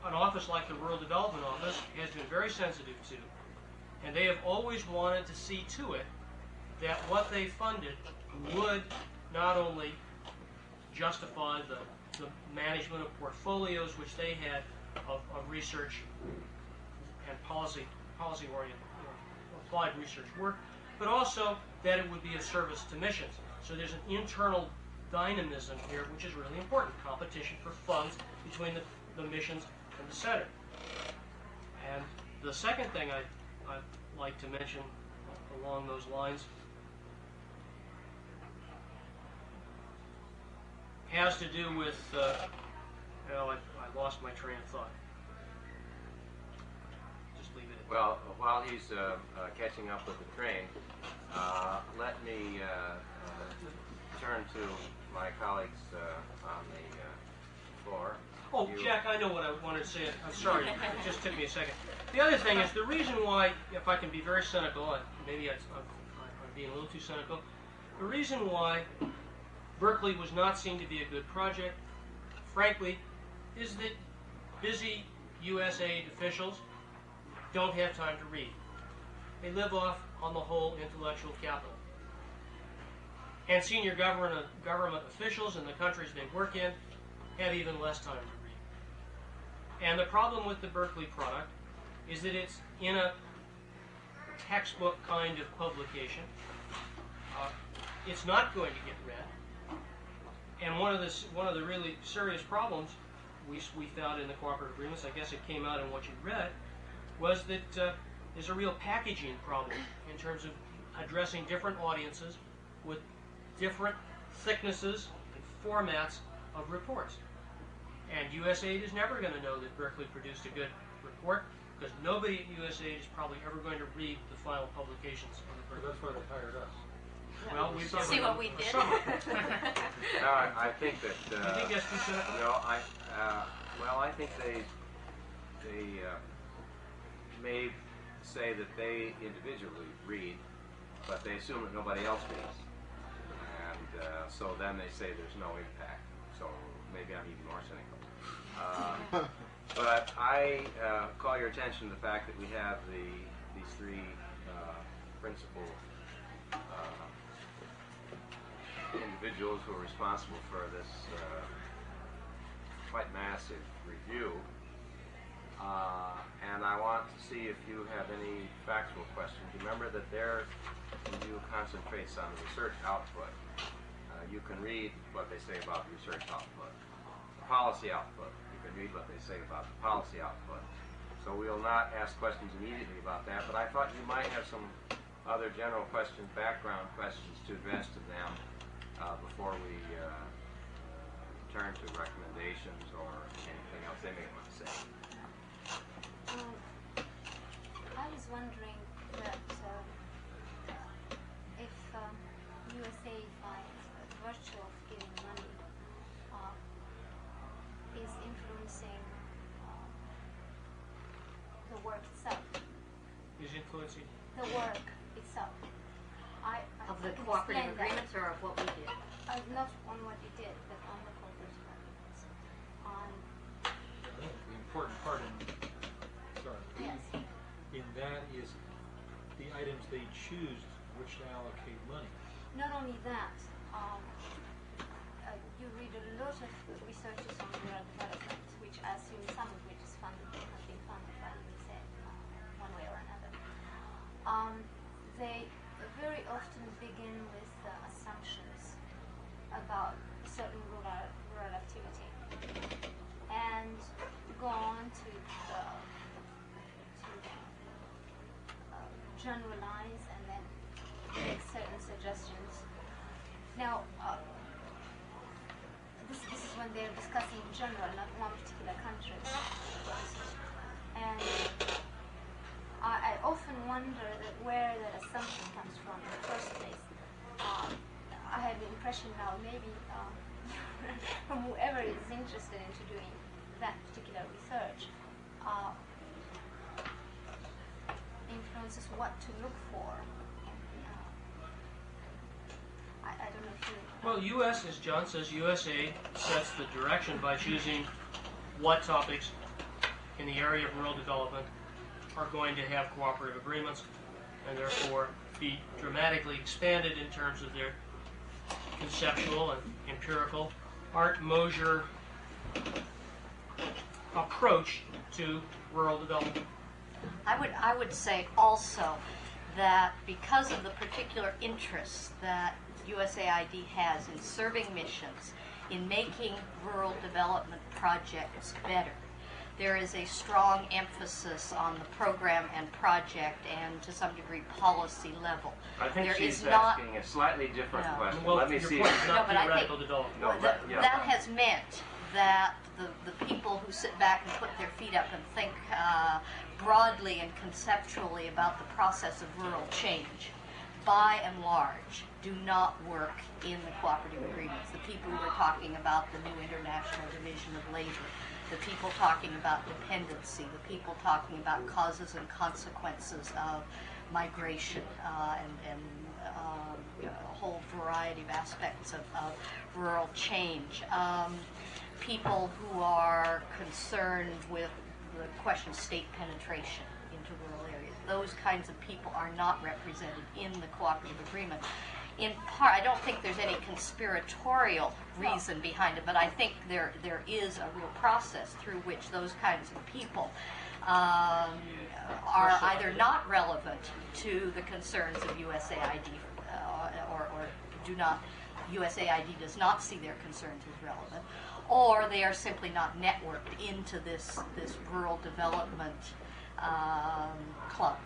an office like the Rural Development Office has been very sensitive to, and they have always wanted to see to it that what they funded would not only justify the management of portfolios which they had of research and policy-oriented applied research work, but also that it would be a service to missions. So there's an internal dynamism here which is really important, competition for funds between the missions and the center. And the second thing I'd like to mention along those lines has to do with, I lost my train of thought. Just leave it at Well, while he's catching up with the train, let me turn to my colleagues on the floor. Oh, Jack, I know what I wanted to say. I'm sorry, it just took me a second. The other thing is the reason why, if I can be very cynical, maybe I'm being a little too cynical, the reason why Berkeley was not seen to be a good project, frankly, is that busy USAID officials don't have time to read. They live off, on the whole, intellectual capital. And senior government officials in the countries they work in have even less time to read. And the problem with the Berkeley product is that it's in a textbook kind of publication. It's not going to get read. And one of the really serious problems we found in the cooperative agreements, I guess it came out in what you read, was that there's a real packaging problem in terms of addressing different audiences with different thicknesses and formats of reports. And USAID is never going to know that Berkeley produced a good report because nobody at USAID is probably ever going to read the final publications on the Berkeley. That's why they hired us. Well, we've given See what we a did? summary. No, I think that. You think that's too cynical? No, I think they may say that they individually read, but they assume that nobody else reads, and so then they say there's no impact. So maybe I'm even more cynical. But I call your attention to the fact that we have these three principal individuals who are responsible for this quite massive review. And I want to see if you have any factual questions. Remember that their review concentrates on the research output. You can read what they say about the research output. Policy output. You can read what they say about the policy output. So we will not ask questions immediately about that, but I thought you might have some other general questions, background questions to address to them before we turn to recommendations or anything else they may want to say. I was wondering that if USA finds the virtue of giving money is influencing the work itself. Is influencing? The work itself. I Of the can cooperative explain that. agreements or of what we did? Not on what you did, but on the cooperative agreements. The important part Yes. in that is the items they choose which to allocate money. Not only that, you read a lot of researches on rural development, which I assume some of which is funded, has been funded by USA one way or another. They very often begin with assumptions about certain rural activity and go on to generalize and then make certain suggestions. Now, this is when they're discussing in general, not one particular country. And I often wonder that where that assumption comes from in the first place. I have the impression now maybe from whoever is interested into doing that particular research influences what to look for. I don't know if you... Well, U.S., as John says, USA sets the direction by choosing what topics in the area of rural development are going to have cooperative agreements and therefore be dramatically expanded in terms of their conceptual and empirical Art Mosier approach to rural development. I would say also that because of the particular interests that USAID has in serving missions, in making rural development projects better, there is a strong emphasis on the program and project and to some degree policy level. I think There she's is not- asking a slightly different No. question. Well, Let me your see point if is No, not but I think- theoretical development. No, that has meant that the people who sit back and put their feet up and think broadly and conceptually about the process of rural change, by and large, do not work in the cooperative agreements. The people who are talking about the new international division of labor, the people talking about dependency, the people talking about causes and consequences of migration and a whole variety of aspects of rural change. People who are concerned with the question of state penetration into rural areas. Those kinds of people are not represented in the cooperative agreement. In part, I don't think there's any conspiratorial reason behind it, but I think there is a real process through which those kinds of people are either not relevant to the concerns of USAID or do not, USAID does not see their concerns as relevant, or they are simply not networked into this rural development club.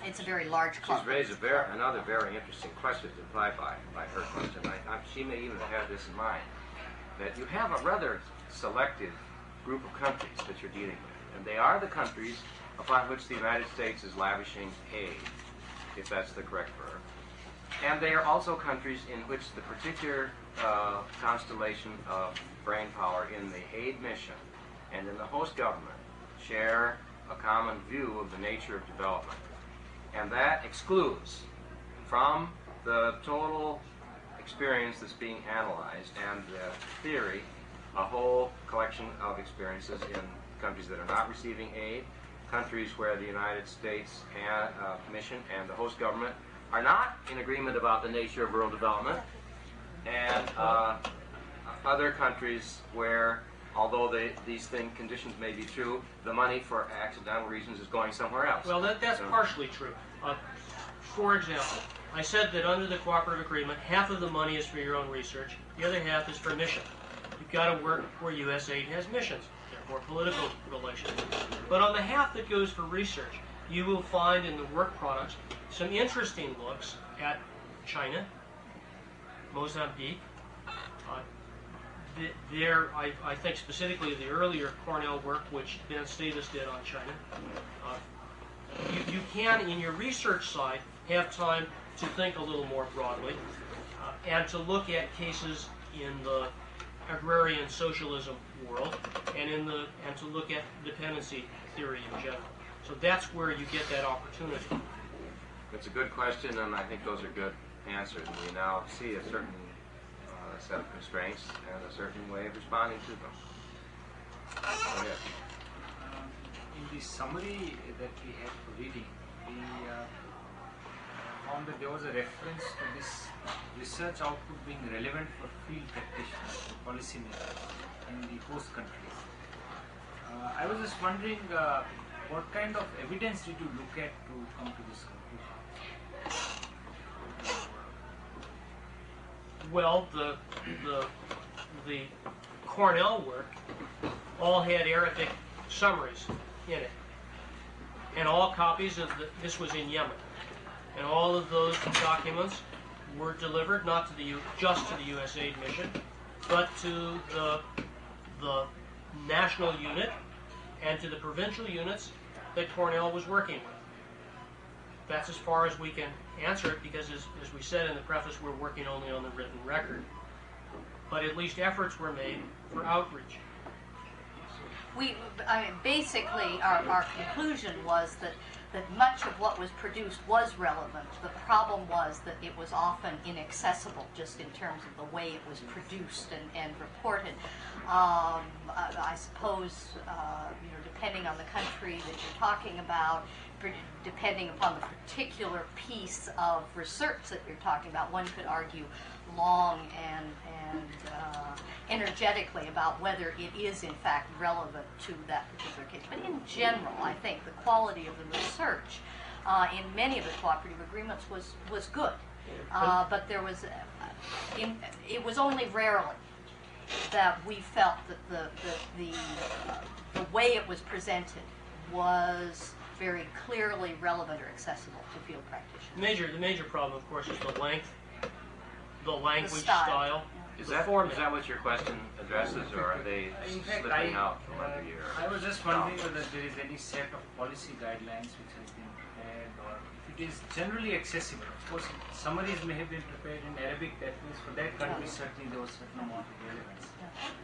It's a very large club. She's raised another very interesting question to imply by her question. She may even have this in mind, that you have a rather selective group of countries that you're dealing with, and they are the countries upon which the United States is lavishing aid, if that's the correct verb. And they are also countries in which the particular constellation of brain power in the aid mission and in the host government share a common view of the nature of development. And that excludes from the total experience that's being analyzed and the theory a whole collection of experiences in countries that are not receiving aid, countries where the United States mission and the host government are not in agreement about the nature of rural development, and other countries where, although these conditions may be true, the money for accidental reasons is going somewhere else. Well, that's partially true. For example, I said that under the cooperative agreement, half of the money is for your own research, the other half is for mission. You've got to work where USAID has missions, therefore political relations. But on the half that goes for research, you will find in the work products some interesting looks at China, Mozambique. I think specifically the earlier Cornell work, which Ben Davis did on China. You can, in your research side, have time to think a little more broadly and to look at cases in the agrarian socialism world and to look at dependency theory in general. So that's where you get that opportunity. It's a good question, and I think those are good answers. We now see a certain set of constraints and a certain way of responding to them. Go ahead. In the summary that we had for reading, we found that there was a reference to this research output being relevant for field practitioners, for policymakers in the host countries. I was just wondering what kind of evidence did you look at to come to this conclusion? Well, the Cornell work all had Arabic summaries in it, and all copies of this was in Yemen, and all of those documents were delivered not to just to the USAID mission, but to the national unit and to the provincial units that Cornell was working with. That's as far as we can answer it, because as we said in the preface, we're working only on the written record. But at least efforts were made for outreach. Basically, our conclusion was that much of what was produced was relevant. The problem was that it was often inaccessible, just in terms of the way it was produced and reported. I suppose, depending on the country that you're talking about, depending upon the particular piece of research that you're talking about, one could argue long and energetically about whether it is in fact relevant to that particular case. But in general, I think the quality of the research in many of the cooperative agreements was good. But there was, it was only rarely that we felt that the way it was presented was very clearly relevant or accessible to field practitioners. The major problem, of course, is the length, the language The style. style. Is the that format. what your question addresses, or are they In fact, slipping out from under your? I was just wondering whether there is any set of policy guidelines which has been prepared, or if it is generally accessible. Of course, summaries may have been prepared in Arabic. That means for that country certainly there was certain amount of relevance.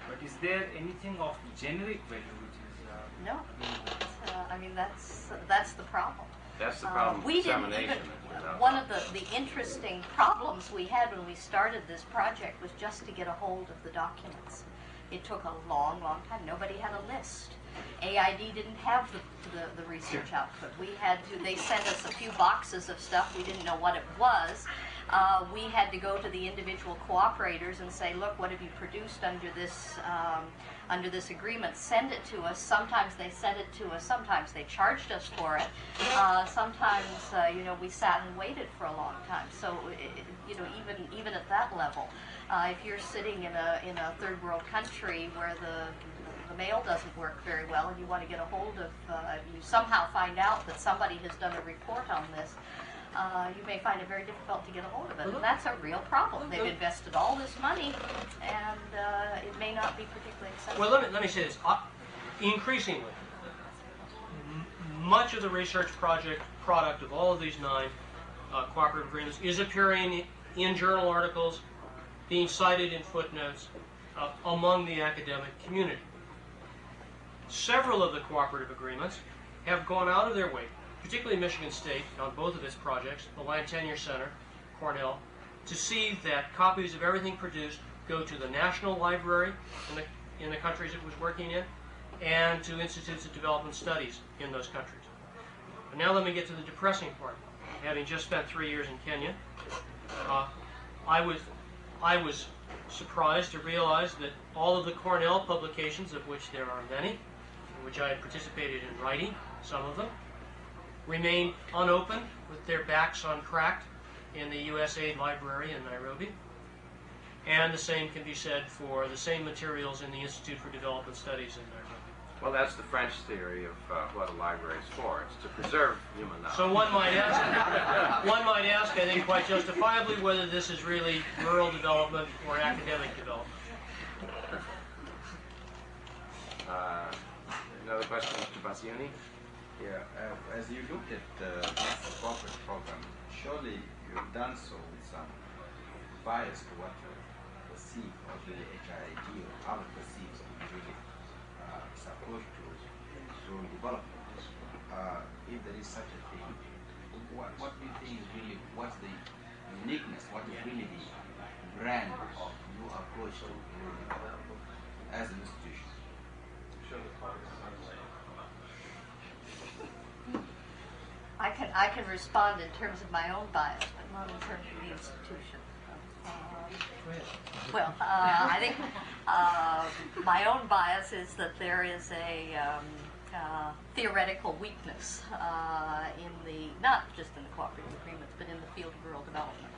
But is there anything of generic value which is No. available? I mean, that's the problem. That's the problem We with didn't dissemination. even, one of the interesting problems we had when we started this project was just to get a hold of the documents. It took a long, long time. Nobody had a list. AID didn't have the research output. We had to, they sent us a few boxes of stuff. We didn't know what it was. We had to go to the individual cooperators and say, look, what have you produced under this agreement? Send it to us. Sometimes they sent it to us. Sometimes they charged us for it. Sometimes, we sat and waited for a long time. So, even at that level, if you're sitting in a third world country where the mail doesn't work very well, and you want to get a hold of, you somehow find out that somebody has done a report on this. You may find it very difficult to get a hold of it. And that's a real problem. They've invested all this money, and it may not be particularly accessible. Well, let me say this. Increasingly, much of the research product of all of these 9 cooperative agreements is appearing in journal articles, being cited in footnotes among the academic community. Several of the cooperative agreements have gone out of their way, particularly Michigan State on both of its projects, the Land Tenure Center, Cornell, to see that copies of everything produced go to the National Library in the countries it was working in, and to institutes of development studies in those countries. But now let me get to the depressing part. Having just spent 3 years in Kenya, I was surprised to realize that all of the Cornell publications, of which there are many, in which I had participated in writing, some of them, remain unopened with their backs uncracked in the USAID library in Nairobi. And the same can be said for the same materials in the Institute for Development Studies in Nairobi. Well, that's the French theory of what a library is for. It's to preserve human knowledge. So one might ask, I think quite justifiably, whether this is really rural development or academic development. Another question, Mr. Bassioni? Yeah, as you looked at this corporate program, surely you've done so with some bias to what you perceive of the HIID or how it perceives to be really supposed to rural development. If there is such a thing, what do you think is really, what's the uniqueness, what is really the brand of your approach to rural development as an institution? I can respond in terms of my own bias, but not in terms of the institution. Well, I think my own bias is that there is a theoretical weakness in the, not just in the cooperative agreements, but in the field of rural development.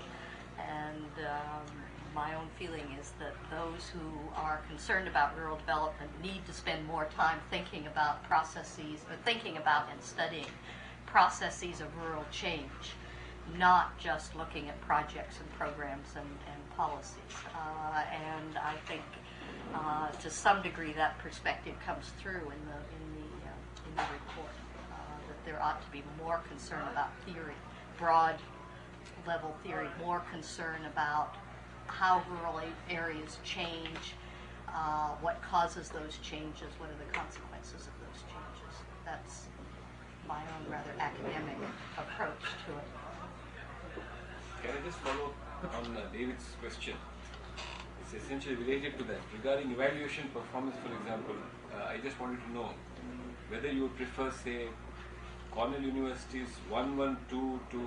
And my own feeling is that those who are concerned about rural development need to spend more time thinking about processes, or thinking about and studying processes of rural change, not just looking at projects and programs and policies. And I think to some degree that perspective comes through in the report, that there ought to be more concern about theory, broad level theory, more concern about how rural areas change, what causes those changes, what are the consequences of those changes. That's my own rather academic approach to it. Can I just follow up on David's question? It's essentially related to that. Regarding evaluation performance, for example, I just wanted to know whether you would prefer, say, Cornell University's 112 to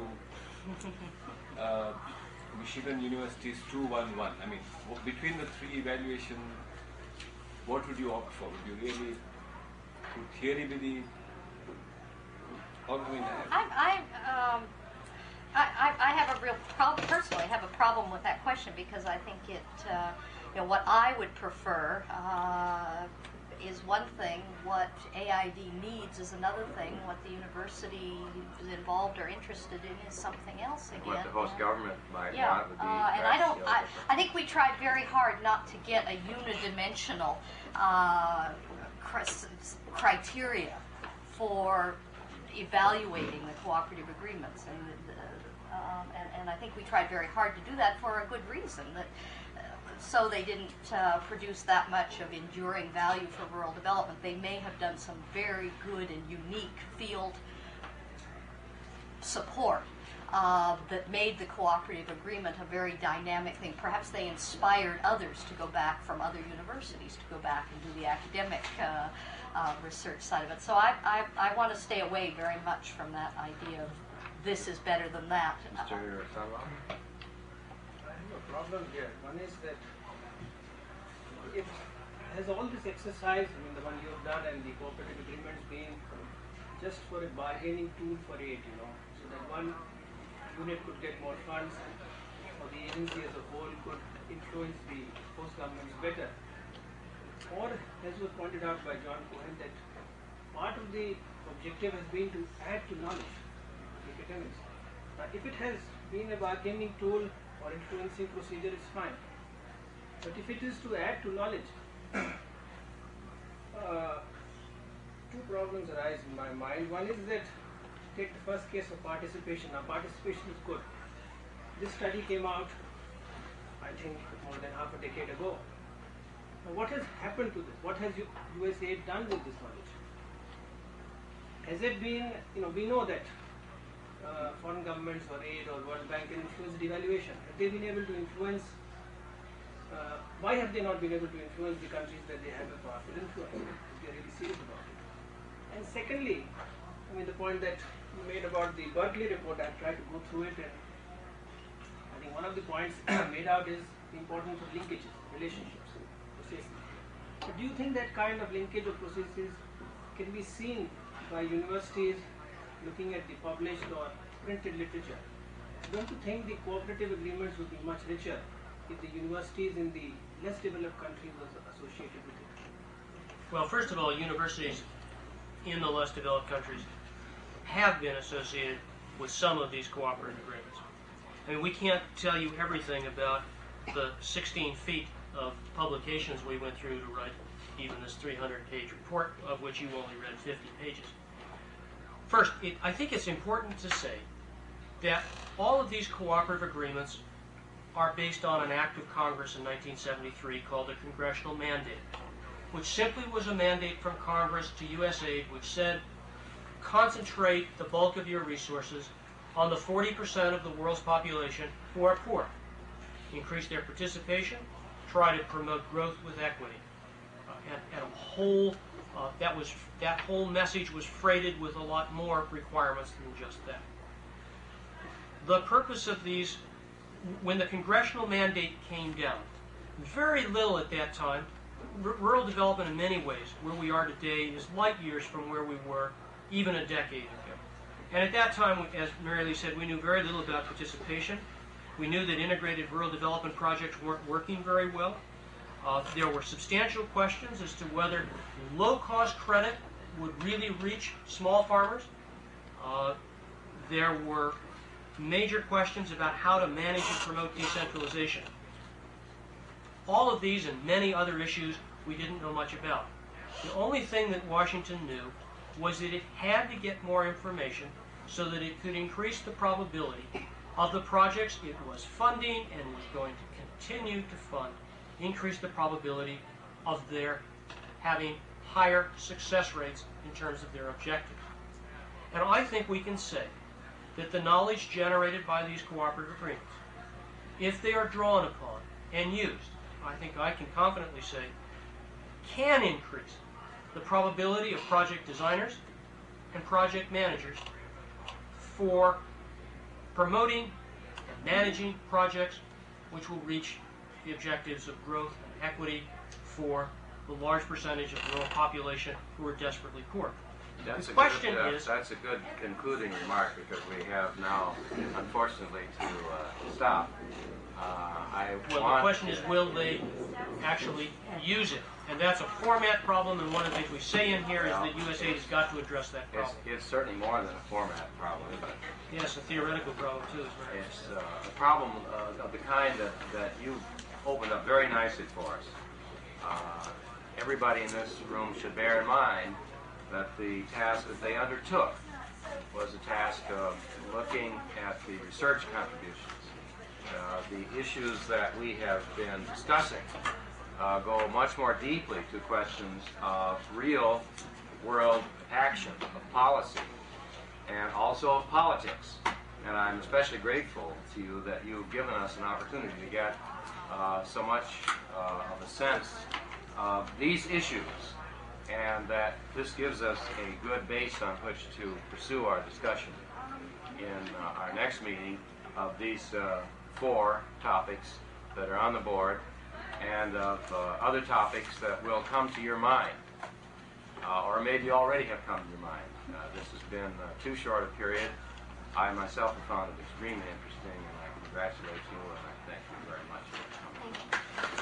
Michigan University's 211. I mean, between the 3 evaluation, what would you opt for? Would you really, would theory be the ongoing? I have a real problem, personally, have a problem with that question, because I think it, what I would prefer is one thing. What AID needs is another thing. What the university is involved or interested in is something else again. What the host government might Yeah, want would be and I think we tried very hard not to get a unidimensional criteria for evaluating the cooperative agreements, and I think we tried very hard to do that for a good reason. That so they didn't produce that much of enduring value for rural development. They may have done some very good and unique field support that made the cooperative agreement a very dynamic thing. Perhaps they inspired others to go back from other universities to go back and do the academic research side of it. So I want to stay away very much from that idea of this is better than that. Mr. Sanwal? I have a problem here. One is that if has all this exercise, I mean the one you have done and the cooperative agreements been just for a bargaining tool for aid, so that one unit could get more funds or the agency as a whole could influence the host governments better. Or, as was pointed out by John Cohen, that part of the objective has been to add to knowledge, the academics. If it has been a bargaining tool or influencing procedure, it's fine. But if it is to add to knowledge, two problems arise in my mind. One is that, take the first case of participation. Now, participation is good. This study came out, I think, more than half a decade ago. Now, what has happened to this? What has USAID done with this knowledge? Has it been, we know that foreign governments or aid or World Bank can influence devaluation. Have they been able to influence, why have they not been able to influence the countries that they have a powerful influence, if they are really serious about it? And secondly, the point that you made about the Berkeley report, I've tried to go through it, and I think one of the points made out is the importance of linkages, relationships, processes. But do you think that kind of linkage of processes can be seen by universities looking at the published or printed literature? Don't you think the cooperative agreements would be much richer if the universities in the less developed countries was associated with it? Well, first of all, universities in the less developed countries have been associated with some of these cooperative agreements. I mean, we can't tell you everything about the 16 feet of publications we went through to write even this 300-page report, of which you only read 50 pages. First, I think it's important to say that all of these cooperative agreements are based on an act of Congress in 1973 called the Congressional Mandate, which simply was a mandate from Congress to USAID which said, concentrate the bulk of your resources on the 40% of the world's population who are poor. Increase their participation, try to promote growth with equity. That whole message was freighted with a lot more requirements than just that. The purpose of these, when the Congressional Mandate came down, very little at that time. Rural development in many ways, where we are today, is light years from where we were even a decade ago. And at that time, as Mary Lee said, we knew very little about participation. We knew that integrated rural development projects weren't working very well. There were substantial questions as to whether low-cost credit would really reach small farmers. There were major questions about how to manage and promote decentralization. All of these and many other issues we didn't know much about. The only thing that Washington knew was that it had to get more information so that it could increase the probability of the projects it was funding and was going to continue to fund, increase the probability of their having higher success rates in terms of their objectives. And I think we can say that the knowledge generated by these cooperative agreements, if they are drawn upon and used, I think I can confidently say, can increase the probability of project designers and project managers for promoting and managing projects which will reach the objectives of growth and equity for the large percentage of the rural population who are desperately poor. That's The a question good, is... That's a good concluding remark, because we have now, unfortunately, to stop. Well, the question is, will they actually use it? And that's a format problem, and one of the things we say in here is that USAID has got to address that problem. It's certainly more than a format problem, but Yes, a theoretical problem too. it's a problem of the kind that you opened up very nicely for us. Everybody in this room should bear in mind that the task that they undertook was a task of looking at the research contributions. The issues that we have been discussing go much more deeply to questions of real world action, of policy, and also of politics. And I'm especially grateful to you that you've given us an opportunity to get so much of a sense of these issues, and that this gives us a good base on which to pursue our discussion in our next meeting of these 4 topics that are on the board, and of other topics that will come to your mind, or maybe already have come to your mind. This has been too short a period. I myself have found it extremely interesting, and I congratulate you, and I thank you very much for coming. Thank you.